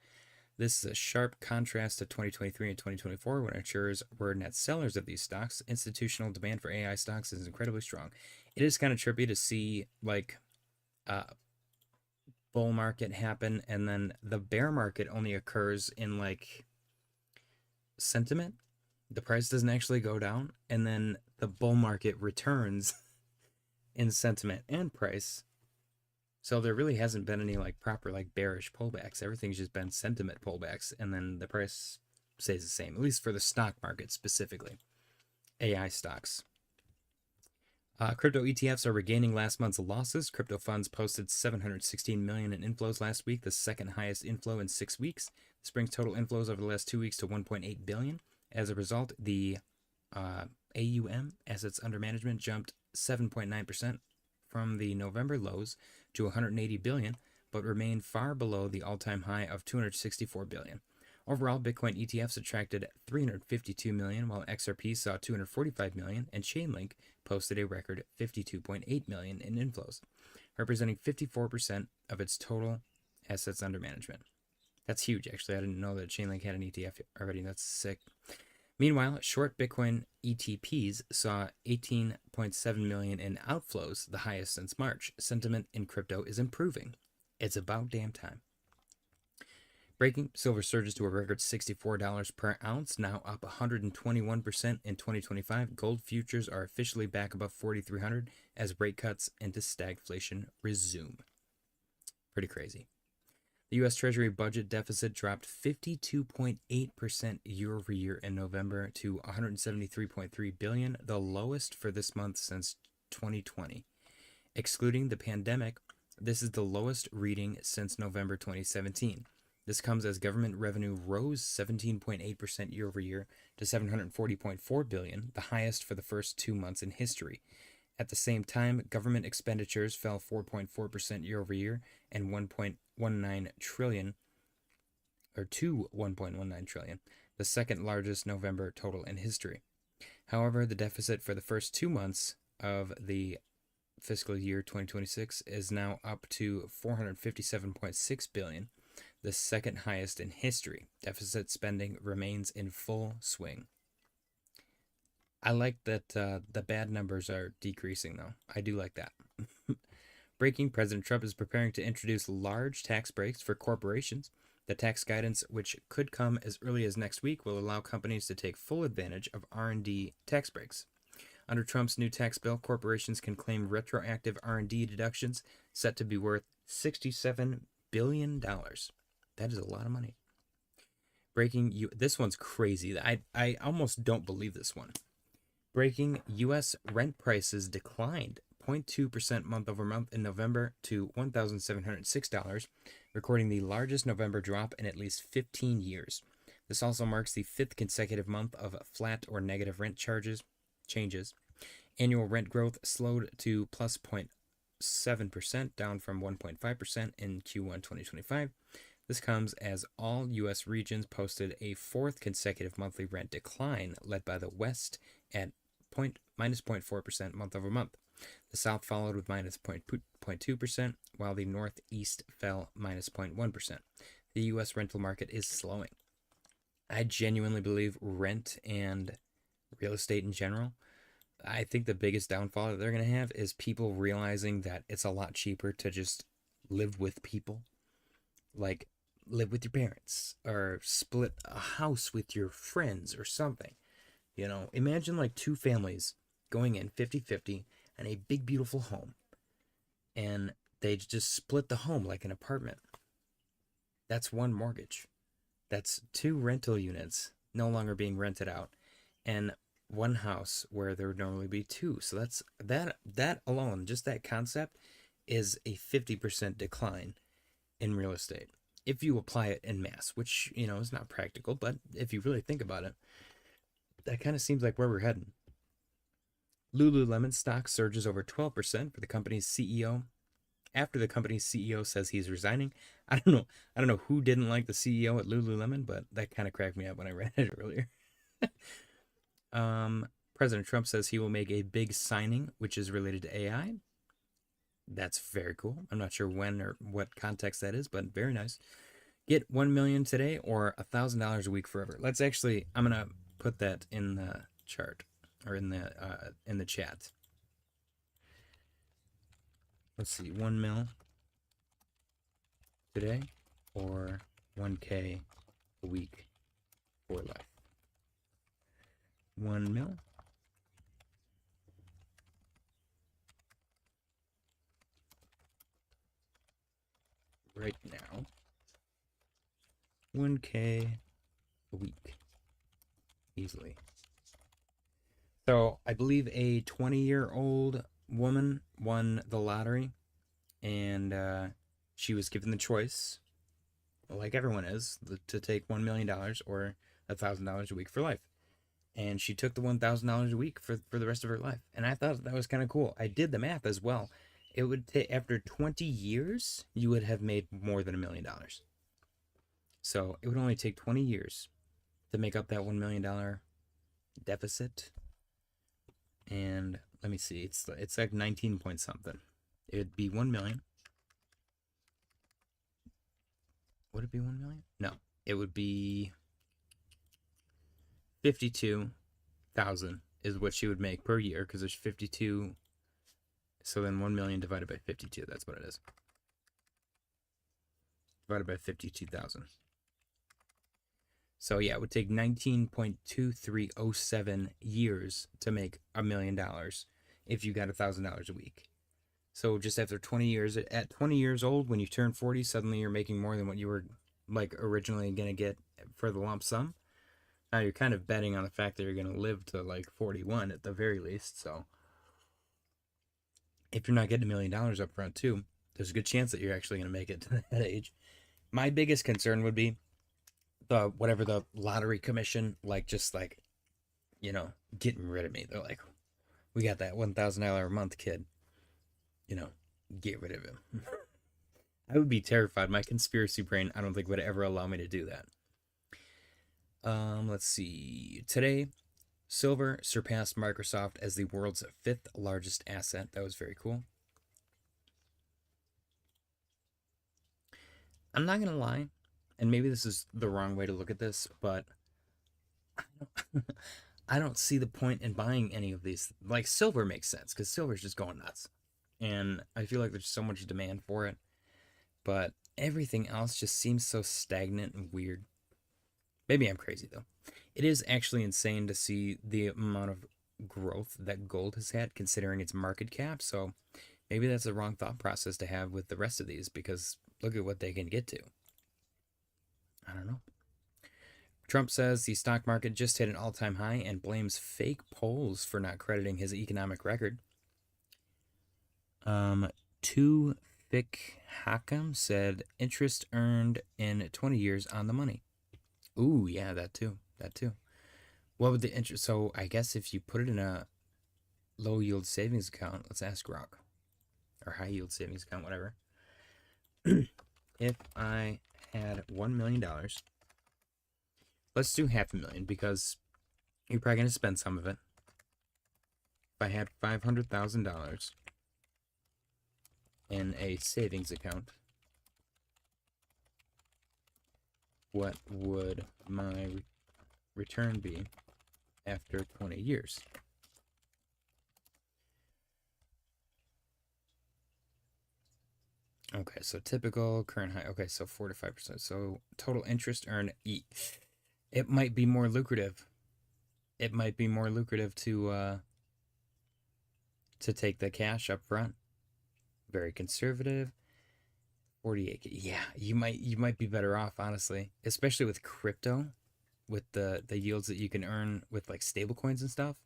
This is a sharp contrast to 2023 and 2024 when insurers were net sellers of these stocks. Institutional demand for AI stocks is incredibly strong. It is kind of trippy to see like bull market happen and then the bear market only occurs in like sentiment. The price doesn't actually go down, and then the bull market returns in sentiment and price. So there really hasn't been any like proper like bearish pullbacks. Everything's just been sentiment pullbacks, and then the price stays the same, at least for the stock market specifically. AI stocks. Crypto ETFs are regaining last month's losses. Crypto funds posted 716 million in inflows last week, the second highest inflow in 6 weeks. This brings total inflows over the last 2 weeks to 1.8 billion. As a result, the AUM, assets under management, jumped 7.9% from the November lows to 180 billion, but remained far below the all-time high of 264 billion. Overall, Bitcoin ETFs attracted 352 million, while XRP saw 245 million, and Chainlink posted a record 52.8 million in inflows, representing 54% of its total assets under management. That's huge, actually. I didn't know that Chainlink had an ETF already. That's sick. Meanwhile, short Bitcoin ETPs saw 18.7 million in outflows, the highest since March. Sentiment in crypto is improving. It's about damn time. Breaking, silver surges to a record $64 per ounce, now up 121% in 2025. Gold futures are officially back above 4,300 as rate cuts into stagflation resume. Pretty crazy. The U.S. Treasury budget deficit dropped 52.8% year over year in November to $173.3 billion, the lowest for this month since 2020. Excluding the pandemic, this is the lowest reading since November 2017. This comes as government revenue rose 17.8% year over year to $740.4 billion, the highest for the first 2 months in history. At the same time, government expenditures fell 4.4% year over year and 1.19 trillion, or to 1.19 trillion, the second largest November total in history. However, the deficit for the first 2 months of the fiscal year 2026 is now up to 457.6 billion, the second highest in history. Deficit spending remains in full swing. I like that the bad numbers are decreasing, though. I do like that. Breaking: President Trump is preparing to introduce large tax breaks for corporations. The tax guidance, which could come as early as next week, will allow companies to take full advantage of R&D tax breaks. Under Trump's new tax bill, corporations can claim retroactive R&D deductions set to be worth $67 billion. That is a lot of money. This one's crazy. I almost don't believe this one. Breaking: U.S. rent prices declined 0.2% month over month in November to $1,706, recording the largest November drop in at least 15 years. This also marks the 5th consecutive month of flat or negative rent changes. Annual rent growth slowed to plus 0.7%, down from 1.5% in Q1 2025. This comes as all U.S. regions posted a 4th consecutive monthly rent decline, led by the West at minus 0.4% month over month. The South followed with minus 0.2%, while the Northeast fell minus 0.1%. The U.S. rental market is slowing. I genuinely believe rent and real estate in general, I think the biggest downfall that they're going to have is people realizing that it's a lot cheaper to just live with people. Like, live with your parents or split a house with your friends or something. You know, imagine like two families going in 50-50 and a big beautiful home, and they just split the home like an apartment. That's one mortgage. That's two rental units no longer being rented out, and one house where there would normally be two. So that's that alone, just that concept is a 50% decline in real estate if you apply it in mass, which, you know, is not practical, but if you really think about it, that kind of seems like where we're heading. Lululemon stock surges over 12% for the company's CEO after the company's CEO says he's resigning. I don't know who didn't like the CEO at Lululemon, but that kind of cracked me up when I read it earlier. President Trump says he will make a big signing, which is related to AI. That's very cool. I'm not sure when or what context that is, but very nice. Get 1 million today or $1,000 a week forever. I'm gonna put that in the chart or in the chat. Let's see, 1 mil today or 1K a week for life. 1 mil. Right now, 1K a week, easily. So I believe a 20-year-old woman won the lottery, and she was given the choice, like everyone is, to take $1 million or $1,000 a week for life. And she took the $1,000 a week for the rest of her life. And I thought that was kind of cool. I did the math as well. It would take, after 20 years, you would have made more than $1 million. So it would only take 20 years to make up that $1 million deficit. And let me see, it's like 19 point something. It would be 1 million. Would it be 1 million? No, it would be 52,000 is what she would make per year, because there's 52. So then 1 million divided by 52, that's what it is. Divided by 52,000. So yeah, it would take 19.2307 years to make $1 million if you got $1,000 a week. So just after 20 years, at 20 years old, when you turn 40, suddenly you're making more than what you were like originally gonna get for the lump sum. Now you're kind of betting on the fact that you're gonna live to like 41 at the very least. So if you're not getting $1 million up front too, there's a good chance that you're actually going to make it to that age. My biggest concern would be whatever the lottery commission, getting rid of me. They're like, we got that $1,000 a month kid, get rid of him. I would be terrified. My conspiracy brain, I don't think would ever allow me to do that. Let's see. Today, silver surpassed Microsoft as the world's 5th largest asset. That was very cool. I'm not going to lie, and maybe this is the wrong way to look at this, but I don't see the point in buying any of these. Like, silver makes sense, because silver's just going nuts. and I feel like there's so much demand for it, but everything else just seems so stagnant and weird. Maybe I'm crazy though. It is actually insane to see the amount of growth that gold has had considering its market cap. So maybe that's a wrong thought process to have with the rest of these, because look at what they can get to. I don't know. Trump says the stock market just hit an all-time high and blames fake polls for not crediting his economic record. Two Thick Hakam said interest earned in 20 years on the money. Ooh, yeah, that too. That too. What would the interest? So I guess if you put it in a low yield savings account, let's ask Rock, or high yield savings account, whatever. If I had $1 million, let's do $500,000 because you're probably gonna spend some of it. If I had $500,000 in a savings account, what would my return be after 20 years? Okay, so typical current high. Okay, so 4 to 5%. So total interest earned. It might be more lucrative. It might be more lucrative to take the cash up front. Very conservative. 48. Yeah, you might be better off, honestly, especially with crypto, with the yields that you can earn with like stable coins and stuff.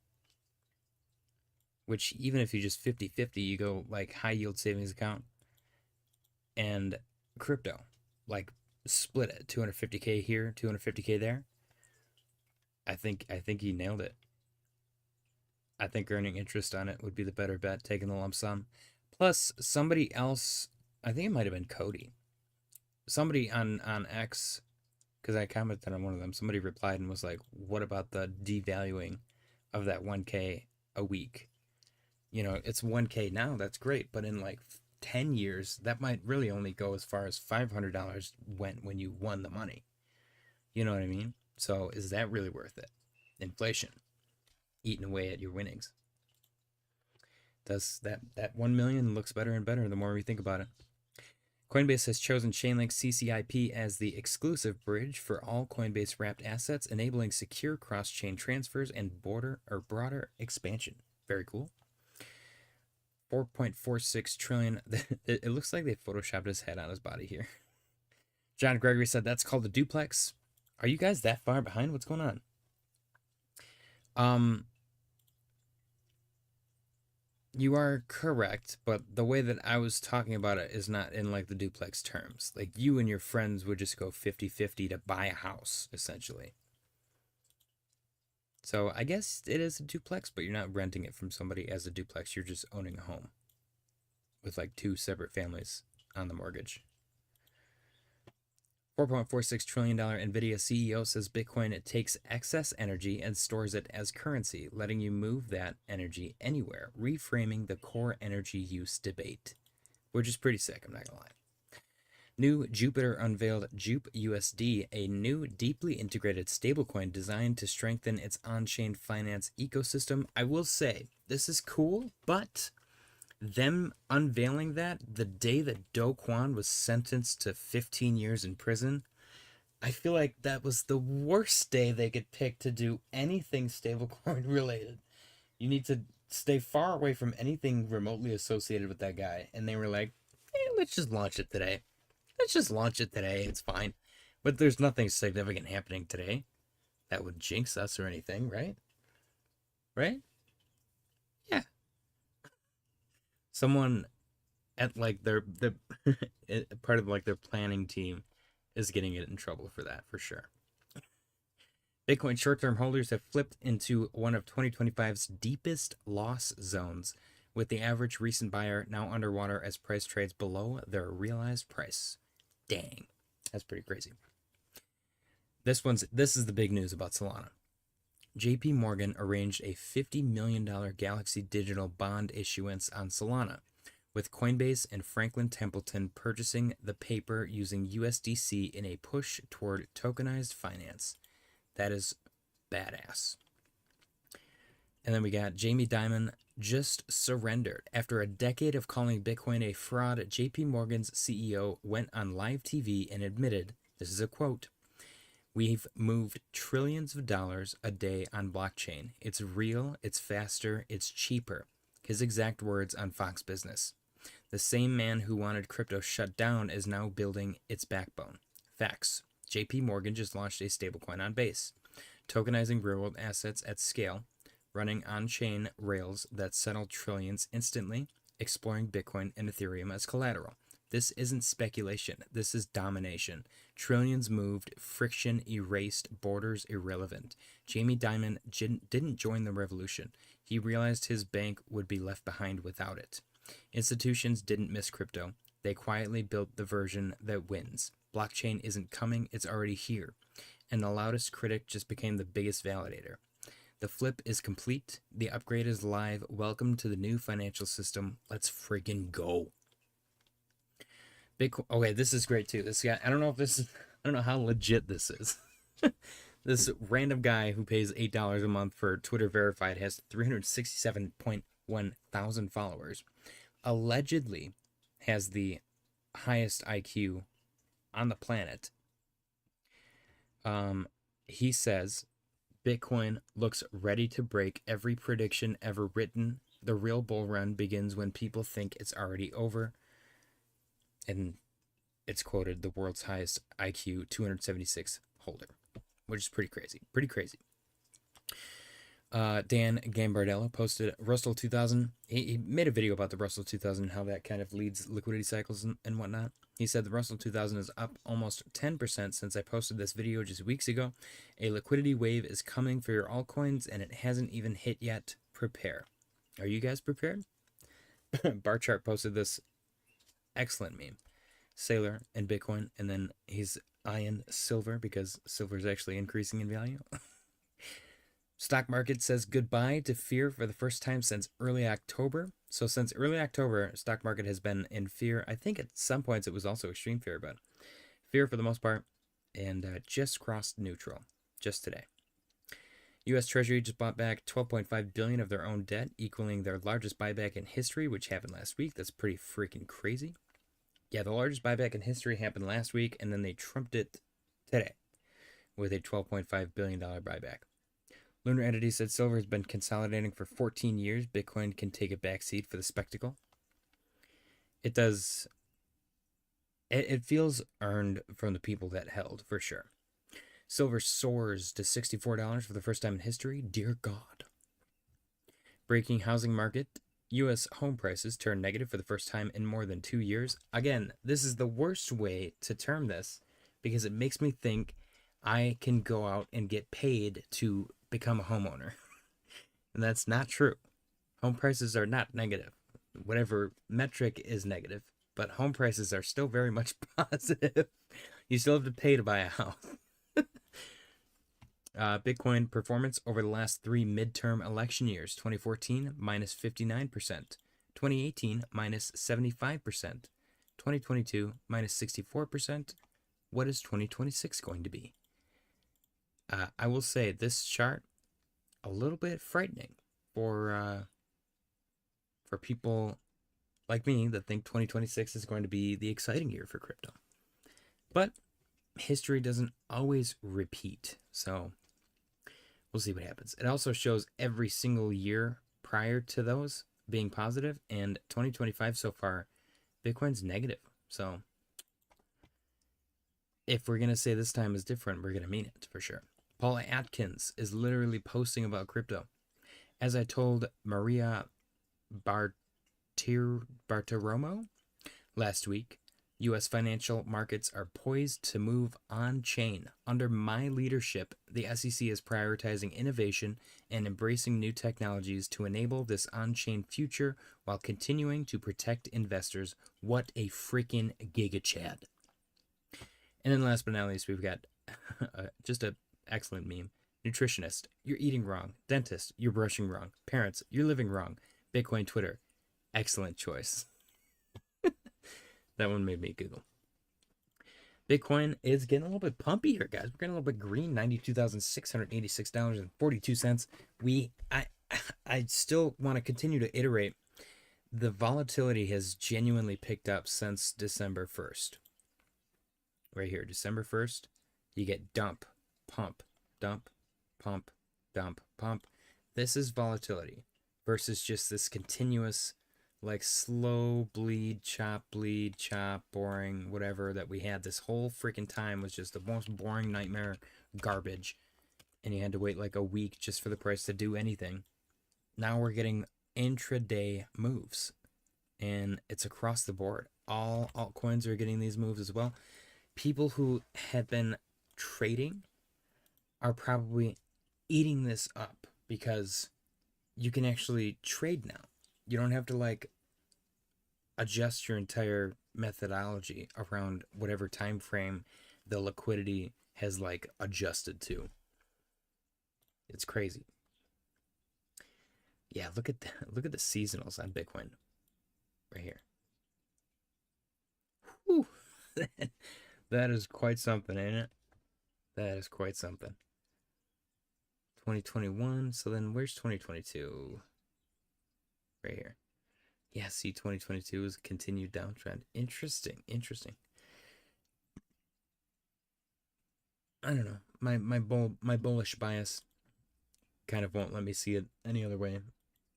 Which even if you just 50-50, you go like high yield savings account and crypto, like split it, 250K here, 250K there. I think he nailed it. I think earning interest on it would be the better bet, taking the lump sum. Plus, somebody else, I think it might have been Cody. Somebody on X, because I commented on one of them, somebody replied and was like, what about the devaluing of that 1K a week? You know, it's 1K now, that's great, but in like 10 years, that might really only go as far as $500 went when you won the money. You know what I mean? So is that really worth it? Inflation eating away at your winnings. Does that 1 million looks better and better the more we think about it. Coinbase has chosen Chainlink CCIP as the exclusive bridge for all Coinbase wrapped assets, enabling secure cross-chain transfers and broader expansion. Very cool. 4.46 trillion. It looks like they photoshopped his head on his body here. John Gregory said that's called a duplex. Are you guys that far behind? What's going on? You are correct, but the way that I was talking about it is not in like the duplex terms. Like you and your friends would just go 50-50 to buy a house, essentially. So I guess it is a duplex, but you're not renting it from somebody as a duplex. You're just owning a home with like two separate families on the mortgage. $4.46 trillion NVIDIA CEO says Bitcoin takes excess energy and stores it as currency, letting you move that energy anywhere, reframing the core energy use debate, which is pretty sick, I'm not gonna lie. New Jupiter unveiled Jupe USD, a new deeply integrated stablecoin designed to strengthen its on-chain finance ecosystem. I will say, this is cool, but them unveiling that the day that Do Kwon was sentenced to 15 years in prison, I feel like that was the worst day they could pick to do anything stablecoin related. You need to stay far away from anything remotely associated with that guy. And they were like, let's just launch it today. It's fine. But there's nothing significant happening today that would jinx us or anything, right? Right? Yeah. Someone at like their part of like their planning team is getting it in trouble for that, for sure. Bitcoin short-term holders have flipped into one of 2025's deepest loss zones, with the average recent buyer now underwater as price trades below their realized price. Dang, that's pretty crazy. This is the big news about Solana. JP Morgan arranged a $50 million Galaxy Digital bond issuance on Solana, with Coinbase and Franklin Templeton purchasing the paper using USDC in a push toward tokenized finance. That is badass. And then we got Jamie Dimon just surrendered. After a decade of calling Bitcoin a fraud, JP Morgan's CEO went on live TV and admitted, this is a quote, "We've moved trillions of dollars a day on blockchain. It's real, it's faster, it's cheaper." His exact words on Fox Business. The same man who wanted crypto shut down is now building its backbone. Facts. JP Morgan just launched a stablecoin on Base, tokenizing real-world assets at scale, running on-chain rails that settle trillions instantly, exploring Bitcoin and Ethereum as collateral. This isn't speculation. This is domination. Trillions moved, friction erased, borders irrelevant. Jamie Dimon didn't join the revolution. He realized his bank would be left behind without it. Institutions didn't miss crypto. They quietly built the version that wins. Blockchain isn't coming, it's already here. And the loudest critic just became the biggest validator. The flip is complete. The upgrade is live. Welcome to the new financial system. Let's friggin' go. Bitcoin. Okay, this is great too. This guy, I don't know how legit this is. This random guy who pays $8 a month for Twitter verified has 367.1 thousand followers. Allegedly has the highest IQ on the planet. He says Bitcoin looks ready to break every prediction ever written. The real bull run begins when people think it's already over. And it's quoted the world's highest IQ 276 holder, which is pretty crazy. Pretty crazy. Dan Gambardella posted Russell 2000. He made a video about the Russell 2000, how that kind of leads liquidity cycles and whatnot. He said the Russell 2000 is up almost 10% since I posted this video just weeks ago. A liquidity wave is coming for your altcoins, and it hasn't even hit yet. Prepare. Are you guys prepared? Barchart posted this excellent meme. Sailor and Bitcoin, and then he's eyeing silver because silver is actually increasing in value. Stock market says goodbye to fear for the first time since early October. So since early October, stock market has been in fear. I think at some points it was also extreme fear, but fear for the most part, and just crossed neutral just today. U.S. Treasury just bought back $12.5 billion of their own debt, equaling their largest buyback in history, which happened last week. That's pretty freaking crazy. Yeah, the largest buyback in history happened last week, and then they trumped it today with a $12.5 billion buyback. Lunar Entity said silver has been consolidating for 14 years. Bitcoin can take a backseat for the spectacle. It does. It feels earned from the people that held, for sure. Silver soars to $64 for the first time in history. Dear God. Breaking housing market. U.S. home prices turned negative for the first time in more than 2 years. Again, this is the worst way to term this because it makes me think I can go out and get paid to become a homeowner. And that's not true. Home prices are not negative. Whatever metric is negative, but home prices are still very much positive. You still have to pay to buy a house. Bitcoin performance over the last 3 midterm election years: 2014 minus 59%, 2018 minus 75%, 2022 minus 64%. What is 2026 going to be? I will say this chart a little bit frightening for people like me that think 2026 is going to be the exciting year for crypto. But history doesn't always repeat, so we'll see what happens. It also shows every single year prior to those being positive, and 2025 so far, Bitcoin's negative. So if we're going to say this time is different, we're going to mean it for sure. Paul Atkins is literally posting about crypto. As I told Maria Bartiromo last week, U.S. financial markets are poised to move on-chain. Under my leadership, the SEC is prioritizing innovation and embracing new technologies to enable this on-chain future while continuing to protect investors. What a freaking giga-chad. And then last but not least, we've got just an excellent meme. Nutritionist, you're eating wrong. Dentist, you're brushing wrong. Parents, you're living wrong. Bitcoin Twitter, excellent choice. That one made me giggle. Bitcoin is getting a little bit pumpy here, guys. We're getting a little bit green. $92,686.42. I still want to continue to iterate. The volatility has genuinely picked up since December 1st. Right here, December 1st, you get dump, pump, dump, pump, dump, pump. This is volatility versus just this continuous, like, slow bleed, chop, boring, whatever that we had this whole freaking time was just the most boring nightmare garbage. And you had to wait like a week just for the price to do anything. Now we're getting intraday moves, and it's across the board. All altcoins are getting these moves as well. People who have been trading are probably eating this up because you can actually trade now. You don't have to like adjust your entire methodology around whatever time frame the liquidity has like adjusted to. It's crazy. Yeah, look at the seasonals on Bitcoin right here. Whew. That is quite something, ain't it? That is quite something. 2021. So then where's 2022? Right here. Yeah, see, 2022 is a continued downtrend. Interesting. I don't know. My bullish bias kind of won't let me see it any other way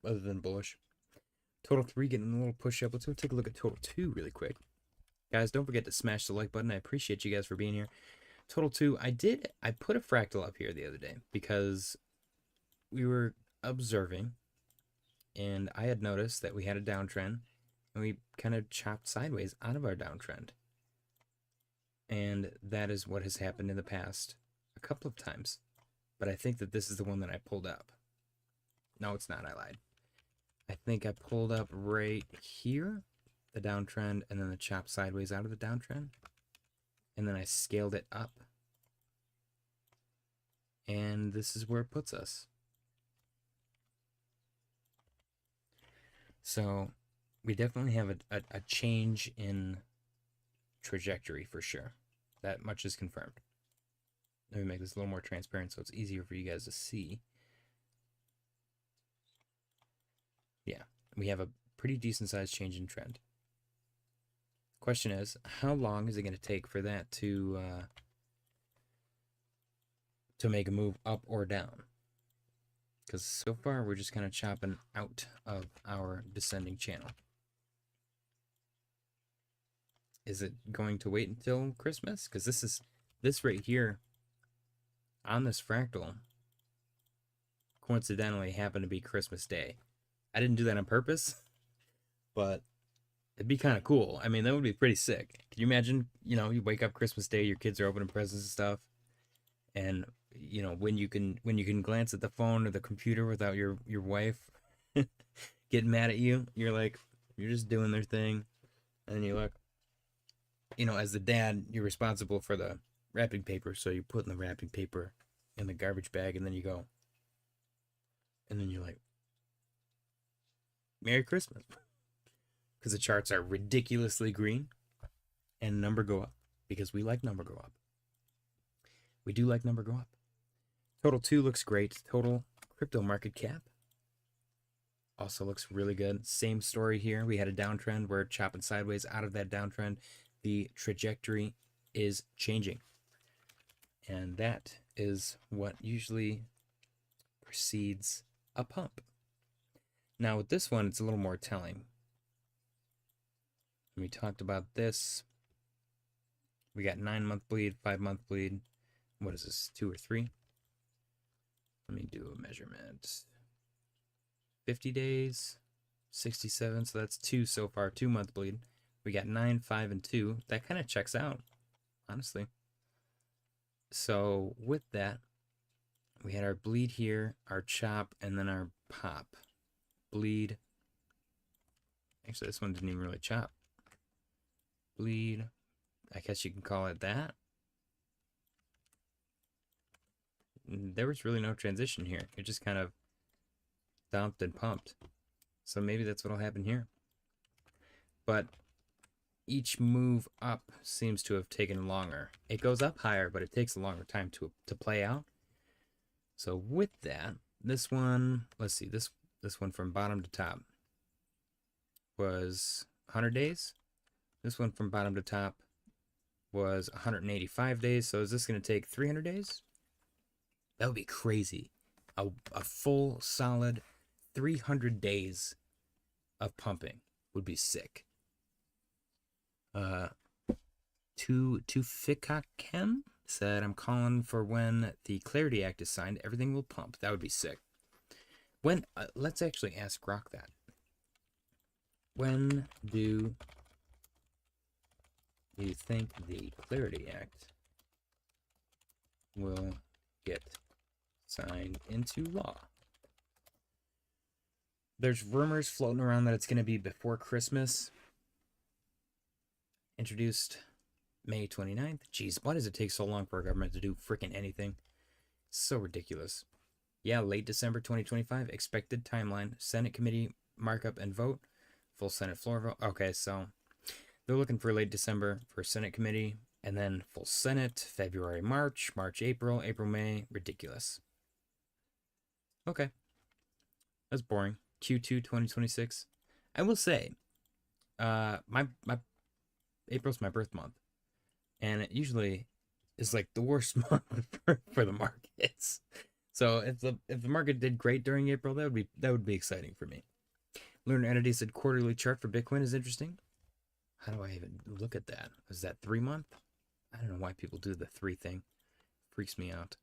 other than bullish. Total 3 getting a little push up. Let's go take a look at total 2 really quick. Guys, don't forget to smash the like button. I appreciate you guys for being here. Total 2, I put a fractal up here the other day because we were observing and I had noticed that we had a downtrend and we kind of chopped sideways out of our downtrend. And that is what has happened in the past a couple of times. But I think that this is the one that I pulled up. No, it's not. I lied. I think I pulled up right here, the downtrend, and then the chop sideways out of the downtrend. And then I scaled it up. And this is where it puts us. So we definitely have a change in trajectory for sure. That much is confirmed. Let me make this a little more transparent so it's easier for you guys to see. Yeah, we have a pretty decent sized change in trend. Question is, how long is it going to take for that to make a move up or down? Because so far we're just kind of chopping out of our descending channel. Is it going to wait until Christmas? Because this right here on this fractal coincidentally happened to be Christmas Day. I didn't do that on purpose, but it'd be kind of cool. I mean, that would be pretty sick. Can you imagine, you wake up Christmas Day, your kids are opening presents and stuff, and when you can glance at the phone or the computer without your wife getting mad at you, you're just doing their thing, and you look, as the dad, you're responsible for the wrapping paper, so you're putting the wrapping paper in the garbage bag, and then you go, and then you're like, Merry Christmas. Because the charts are ridiculously green and number go up because we like number go up. We do like number go up. Total 2 looks great. Total crypto market cap also looks really good. Same story here. We had a downtrend. We're chopping sideways out of that downtrend. The trajectory is changing. And that is what usually precedes a pump. Now with this one, it's a little more telling. We talked about this. We got 9-month bleed, 5-month bleed. What is this, 2 or 3? Let me do a measurement. 50 days, 67, so that's 2 so far, 2-month bleed. We got 9, 5, and 2. That kind of checks out, honestly. So with that, we had our bleed here, our chop, and then our pop. Bleed. Actually, this one didn't even really chop. Bleed. I guess you can call it that. There was really no transition here. It just kind of dumped and pumped. So maybe that's what'll happen here. But each move up seems to have taken longer. It goes up higher, but it takes a longer time to play out. So with that, This one, let's see, this one from bottom to top was 100 days. This one from bottom to top was 185 days. So is this going to take 300 days? That would be crazy. A full solid 300 days of pumping would be sick. To Fikakem said, I'm calling for when the Clarity Act is signed, everything will pump. That would be sick. When, let's actually ask Grok that. When do you think the Clarity Act will get signed into law? There's rumors floating around that it's going to be before Christmas. Introduced May 29th. Jeez, why does it take so long for our government to do freaking anything? So ridiculous. Yeah, late December 2025. Expected timeline. Senate committee markup and vote. Full Senate floor vote. Okay, so they're looking for late December for Senate committee. And then full Senate, February, March, April, May. Ridiculous. Okay. That's boring. Q2 2026. I will say, my April's my birth month, and it usually is like the worst month for the markets. So if the market did great during April, that would be exciting for me. Lunar Entity said quarterly chart for Bitcoin is interesting. How do I even look at that? Is that 3 month? I don't know why people do the 3 thing. Freaks me out.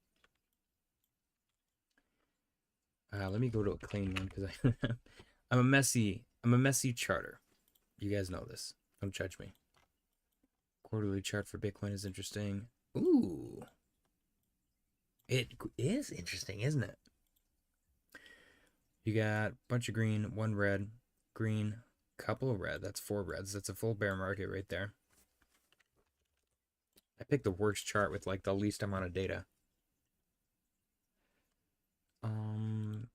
Let me go to a clean one because I'm a messy charter. You guys know this. Don't judge me. Quarterly chart for Bitcoin is interesting. Ooh. It is interesting, isn't it? You got a bunch of green, 1 red, green, couple of red. That's 4 reds. That's a full bear market right there. I picked the worst chart with like the least amount of data.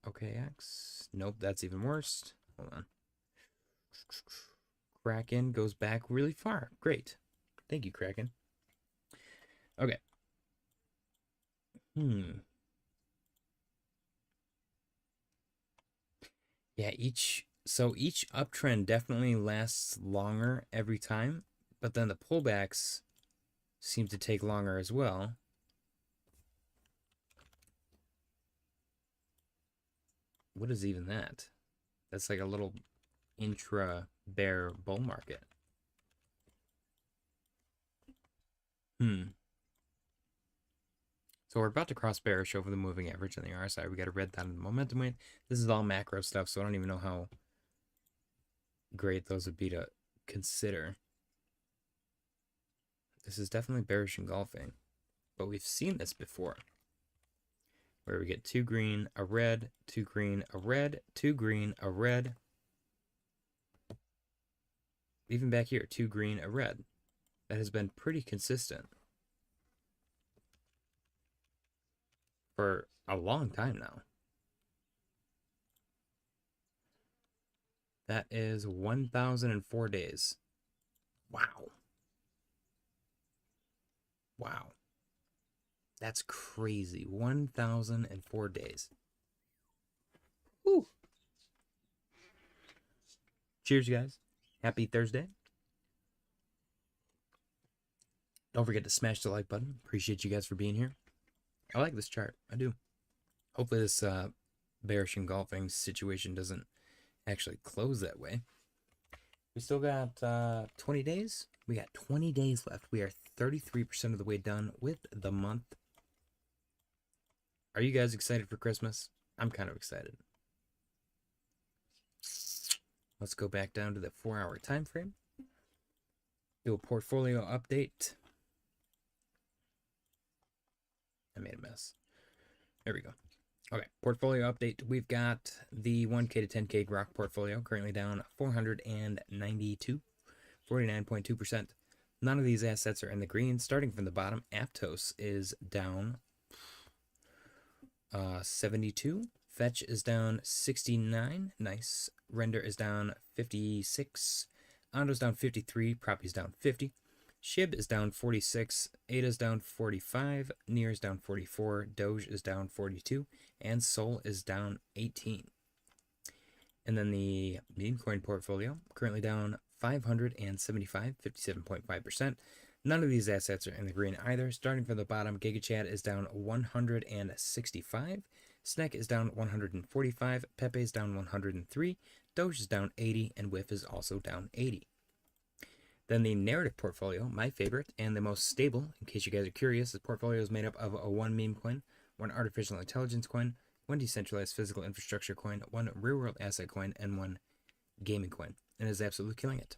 Okay, X. Nope, that's even worse. Hold on. Kraken goes back really far. Great. Thank you, Kraken. Okay. Yeah, each uptrend definitely lasts longer every time, but then the pullbacks seem to take longer as well. What is even that? That's like a little intra bear bull market. So we're about to cross bearish over the moving average on the RSI. We got a red dot in the momentum weight. This is all macro stuff, so I don't even know how great those would be to consider. This is definitely bearish engulfing, but we've seen this before, where we get 2 green, a red, 2 green, a red, 2 green, a red. Even back here, 2 green, a red. That has been pretty consistent for a long time now. That is 1,004 days. Wow. Wow. That's crazy. 1,004 days. Woo. Cheers, you guys. Happy Thursday. Don't forget to smash the like button. Appreciate you guys for being here. I like this chart. I do. Hopefully this bearish engulfing situation doesn't actually close that way. We still got 20 days. We got 20 days left. We are 33% of the way done with the month. Are you guys excited for Christmas? I'm kind of excited. Let's go back down to the 4-hour time frame. Do a portfolio update. I made a mess. There we go. Okay, portfolio update. We've got the 1K to 10K Grok portfolio currently down 492, 49.2%. None of these assets are in the green. Starting from the bottom, Aptos is down 72. Fetch is down 69. Nice. Render is down 56. Ondo's down 53. Propy's down 50. SHIB is down 46, ADA is down 45, NEAR is down 44, Doge is down 42, and Sol is down 18. And then the meme coin portfolio, currently down 575, 57.5%. None of these assets are in the green either. Starting from the bottom, GigaChat is down 165, SNEC is down 145, Pepe is down 103, Doge is down 80, and WIF is also down 80. Then the narrative portfolio, my favorite and the most stable, in case you guys are curious, the portfolio is made up of one meme coin, one artificial intelligence coin, one decentralized physical infrastructure coin, one real-world asset coin, and one gaming coin, and is absolutely killing it.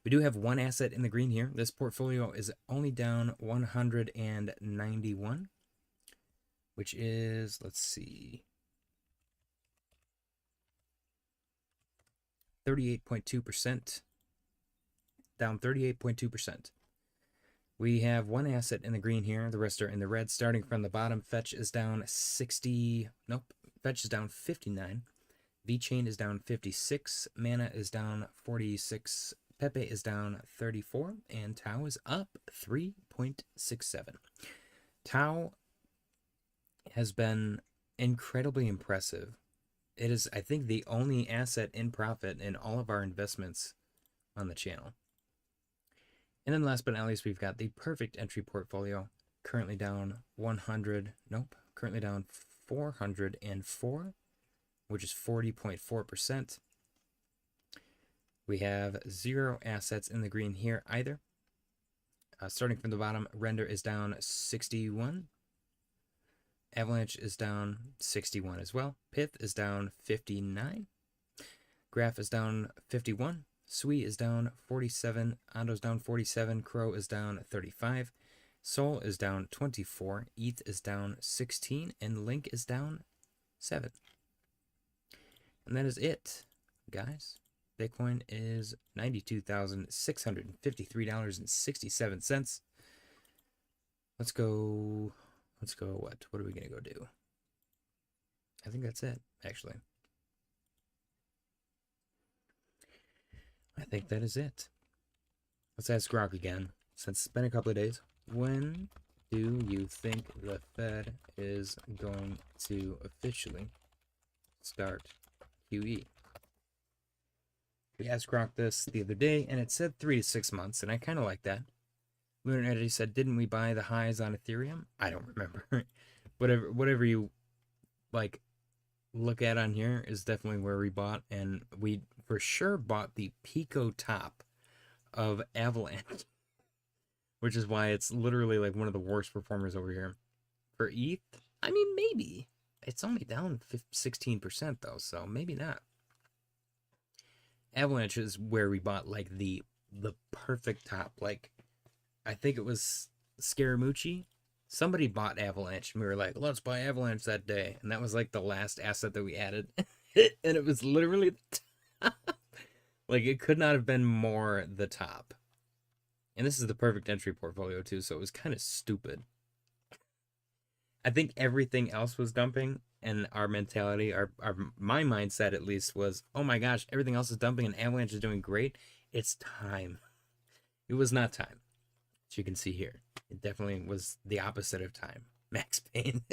We do have one asset in the green here. This portfolio is only down 191, which is, let's see, 38.2%. Down 38.2%. We have one asset in the green here. The rest are in the red. Starting from the bottom, Fetch is down 60. Nope. Fetch is down 59. VeChain is down 56. Mana is down 46. Pepe is down 34. And Tau is up 3.67. Tau has been incredibly impressive. It is, I think, the only asset in profit in all of our investments on the channel. And then last but not least, we've got the perfect entry portfolio, currently down 404, which is 40.4%. We have 0 assets in the green here either. Starting from the bottom, Render is down 61. Avalanche is down 61 as well. Pith is down 59. Graph is down 51. Sui is down 47, Ando's down 47, Crow is down 35, Sol is down 24, ETH is down 16, and Link is down 7. And that is it, guys. Bitcoin is $92,653.67. Let's go, what are we going to go do? I think that's it, actually. I think that is it. Let's ask Grok again, since it's been a couple of days. When do you think the Fed is going to officially start QE? We asked Grok this the other day, and it said 3 to 6 months, and I kind of like that. Lunar Energy said, didn't we buy the highs on Ethereum? I don't remember. whatever you like look at on here is definitely where we bought, and we for sure bought the Pico top of Avalanche, which is why it's literally like one of the worst performers over here. For ETH, I mean, maybe. It's only down 16% though, so maybe not. Avalanche is where we bought like the perfect top. Like, I think it was Scaramucci. Somebody bought Avalanche, and we were like, let's buy Avalanche that day. And that was like the last asset that we added. And it was literally the top. Like, it could not have been more the top. And this is the perfect entry portfolio too, so it was kind of stupid. I think everything else was dumping, and our mentality, my mindset at least, was, oh my gosh, everything else is dumping and Avalanche is doing great. It's time. It was not time. As you can see here, it definitely was the opposite of time. Max Payne.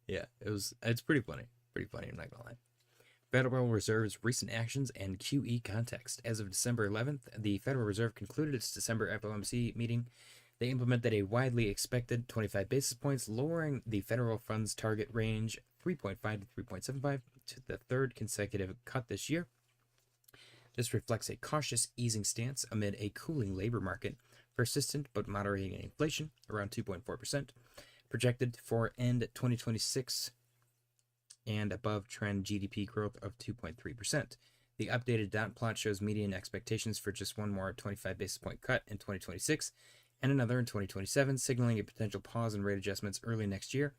Yeah, it's pretty funny. Pretty funny, I'm not gonna lie. Federal Reserve's recent actions and QE context. As of December 11th, the Federal Reserve concluded its December FOMC meeting. They implemented a widely expected 25 basis points, lowering the federal funds target range 3.5 to 3.75 to the third consecutive cut this year. This reflects a cautious easing stance amid a cooling labor market, persistent but moderating inflation, around 2.4%, projected for end 2026, and above trend GDP growth of 2.3%. The updated dot plot shows median expectations for just one more 25 basis point cut in 2026 and another in 2027, signaling a potential pause in rate adjustments early next year.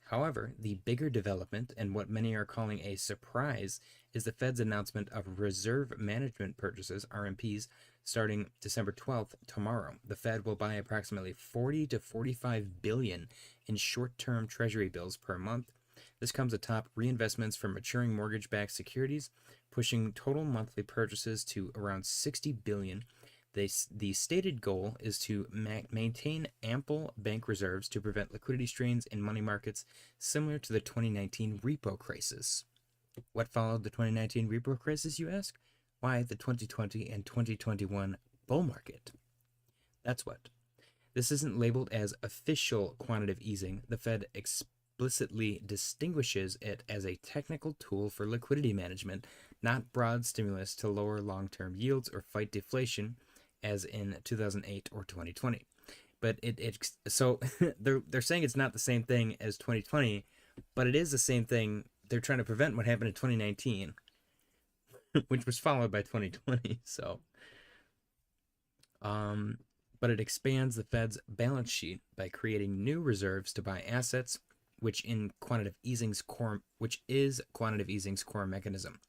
However, the bigger development, and what many are calling a surprise, is the Fed's announcement of reserve management purchases, RMPs, starting December 12th, tomorrow. The Fed will buy approximately 40 to 45 billion in short-term treasury bills per month. This comes atop reinvestments from maturing mortgage-backed securities, pushing total monthly purchases to around 60 billion. The stated goal is to maintain ample bank reserves to prevent liquidity strains in money markets, similar to the 2019 repo crisis. What followed the 2019 repo crisis, you ask? Why, the 2020 and 2021 bull market. That's what. This isn't labeled as official quantitative easing. The Fed explicitly distinguishes it as a technical tool for liquidity management, not broad stimulus to lower long-term yields or fight deflation, as in 2008 or 2020. But so they're saying it's not the same thing as 2020, but it is the same thing. They're trying to prevent what happened in 2019, which was followed by 2020. So, but it expands the Fed's balance sheet by creating new reserves to buy assets, which is quantitative easing's core mechanism.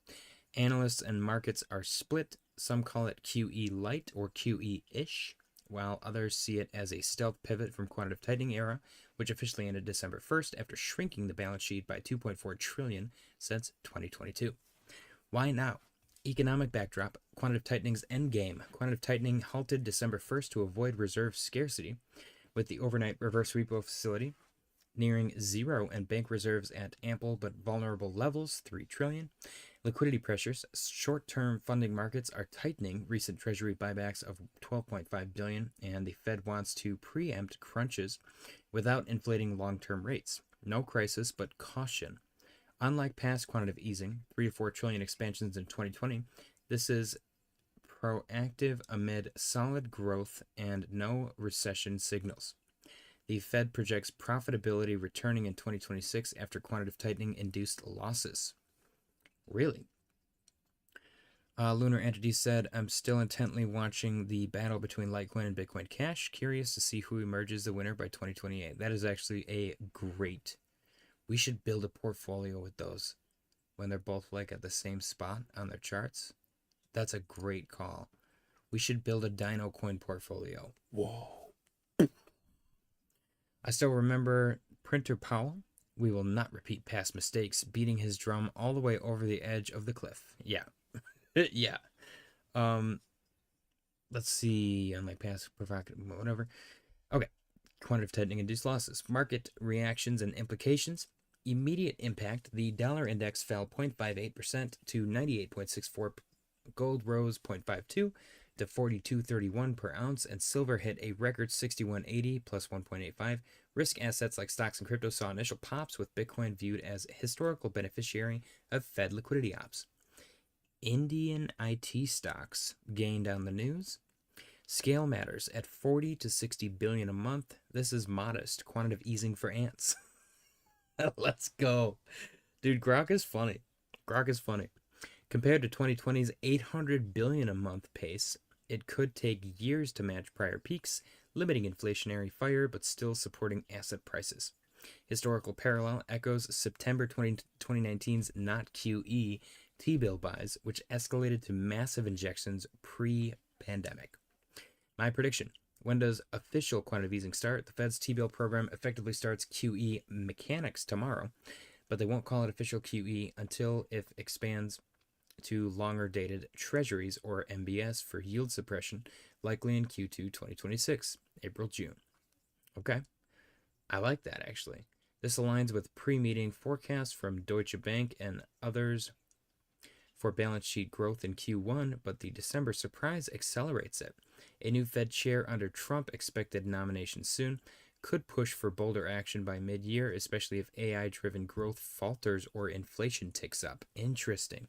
Analysts and markets are split. Some call it QE light or QE-ish, while others see it as a stealth pivot from quantitative tightening era, which officially ended December 1st after shrinking the balance sheet by $2.4 trillion since 2022. Why now? Economic backdrop, quantitative tightening's endgame. Quantitative tightening halted December 1st to avoid reserve scarcity, with the overnight reverse repo facility nearing zero and bank reserves at ample but vulnerable levels, $3 trillion. Liquidity pressures, short-term funding markets are tightening, recent treasury buybacks of $12.5 billion, and the Fed wants to preempt crunches without inflating long-term rates. No crisis, but caution. Unlike past quantitative easing, 3 to 4 trillion expansions in 2020, this is proactive amid solid growth and no recession signals. The Fed projects profitability returning in 2026 after quantitative tightening induced losses. Really? Lunar Entity said, I'm still intently watching the battle between Litecoin and Bitcoin Cash. Curious to see who emerges the winner by 2028. That is actually a great... We should build a portfolio with those when they're both like at the same spot on their charts. That's a great call. We should build a Dino Coin portfolio. Whoa. I still remember Printer Powell. We will not repeat past mistakes, beating his drum all the way over the edge of the cliff. Yeah. Yeah. Let's see. Unlike past provocative, whatever. Okay. Quantitative tightening induced losses. Market reactions and implications. Immediate impact. The dollar index fell 0.58% to 98.64. Gold rose 0.52 to 42.31 per ounce, and silver hit a record 61.80 plus 1.85. Risk assets like stocks and crypto saw initial pops, with Bitcoin viewed as a historical beneficiary of Fed liquidity ops. Indian IT stocks gained on the news. Scale matters at 40 to 60 billion a month. This is modest quantitative easing for ants. Let's go. Dude, Grok is funny. Grok is funny. Compared to 2020's 800 billion a month pace, it could take years to match prior peaks, limiting inflationary fire but still supporting asset prices. Historical parallel echoes September 2019's not QE T-bill buys, which escalated to massive injections pre-pandemic. My prediction. When does official quantitative easing start? The Fed's T-bill program effectively starts QE mechanics tomorrow, but they won't call it official QE until it expands to longer-dated treasuries or MBS for yield suppression, likely in Q2 2026, April-June. Okay, I like that, actually. This aligns with pre-meeting forecasts from Deutsche Bank and others for balance sheet growth in Q1, but the December surprise accelerates it. A new Fed chair under Trump, expected nomination soon, could push for bolder action by mid-year, especially if AI-driven growth falters or inflation ticks up. Interesting.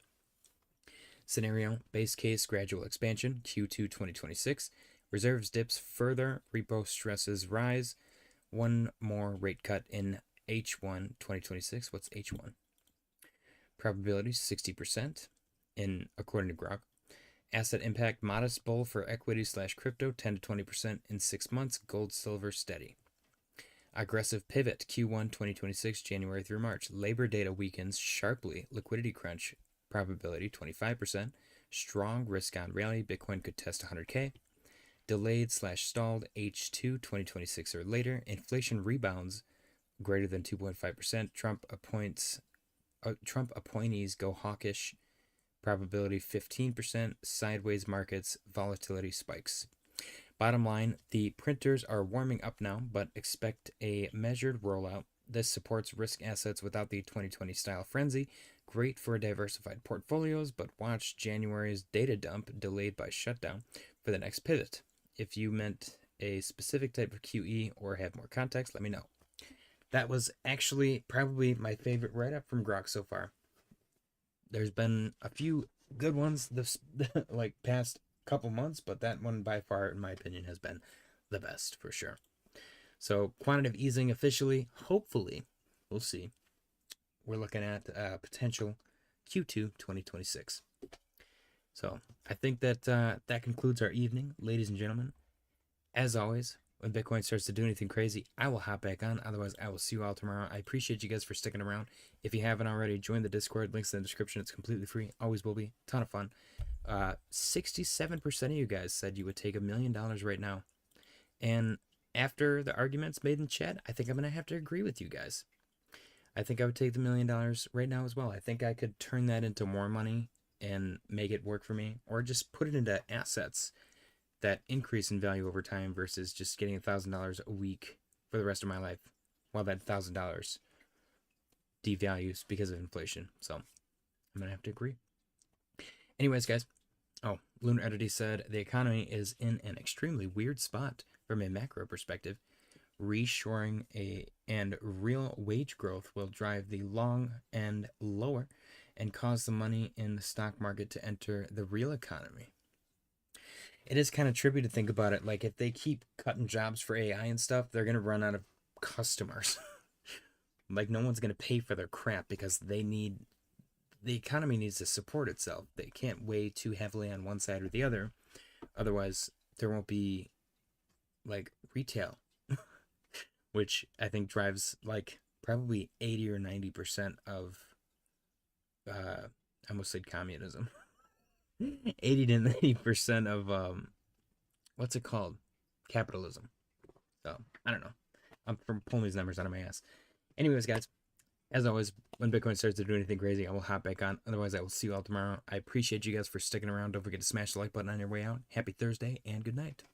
Scenario, base case, gradual expansion, Q2 2026. Reserves dips further, repo stresses rise. One more rate cut in H1 2026. What's H1? Probability 60% according to Grok. Asset impact, modest bull for equity/crypto, 10 to 20% in 6 months. Gold, silver, steady. Aggressive pivot, Q1 2026, January through March. Labor data weakens sharply. Liquidity crunch, probability 25%. Strong risk on rally. Bitcoin could test 100K. Delayed/stalled H2 2026 or later. Inflation rebounds greater than 2.5%. Trump appointees go hawkish. Probability 15%. Sideways markets. Volatility spikes. Bottom line, the printers are warming up now, but expect a measured rollout. This supports risk assets without the 2020 style frenzy. Great for diversified portfolios, but watch January's data dump delayed by shutdown for the next pivot. If you meant a specific type of QE or have more context, let me know. That was actually probably my favorite write-up from Grok so far. There's been a few good ones this like past couple months, but that one by far, in my opinion, has been the best for sure. So quantitative easing officially, hopefully, we'll see. We're looking at potential Q2 2026. So I think that that concludes our evening, ladies and gentlemen. As always, when Bitcoin starts to do anything crazy, I will hop back on. Otherwise, I will see you all tomorrow. I appreciate you guys for sticking around. If you haven't already, join the Discord. Links in the description. It's completely free. Always will be. Ton of fun. 67% of you guys said you would take $1 million right now. And after the arguments made in chat, I think I'm going to have to agree with you guys. I think I would take the $1 million right now as well. I think I could turn that into more money and make it work for me, or just put it into assets that increase in value over time versus just getting $1,000 a week for the rest of my life while that $1,000 devalues because of inflation. So I'm going to have to agree. Anyways, guys. Oh, Lunar Entity said the economy is in an extremely weird spot from a macro perspective. Reshoring and real wage growth will drive the long end lower and cause the money in the stock market to enter the real economy. It is kind of trippy to think about it. Like, if they keep cutting jobs for AI and stuff, they're going to run out of customers. Like, no one's going to pay for their crap because the economy needs to support itself. They can't weigh too heavily on one side or the other. Otherwise, there won't be, like, retail, which I think drives, like, probably 80 or 90% of, I almost said communism. 80 to 90% of what's it called? Capitalism. So I don't know. I'm pulling these numbers out of my ass. Anyways, guys, as always, when Bitcoin starts to do anything crazy, I will hop back on. Otherwise, I will see you all tomorrow. I appreciate you guys for sticking around. Don't forget to smash the like button on your way out. Happy Thursday and good night.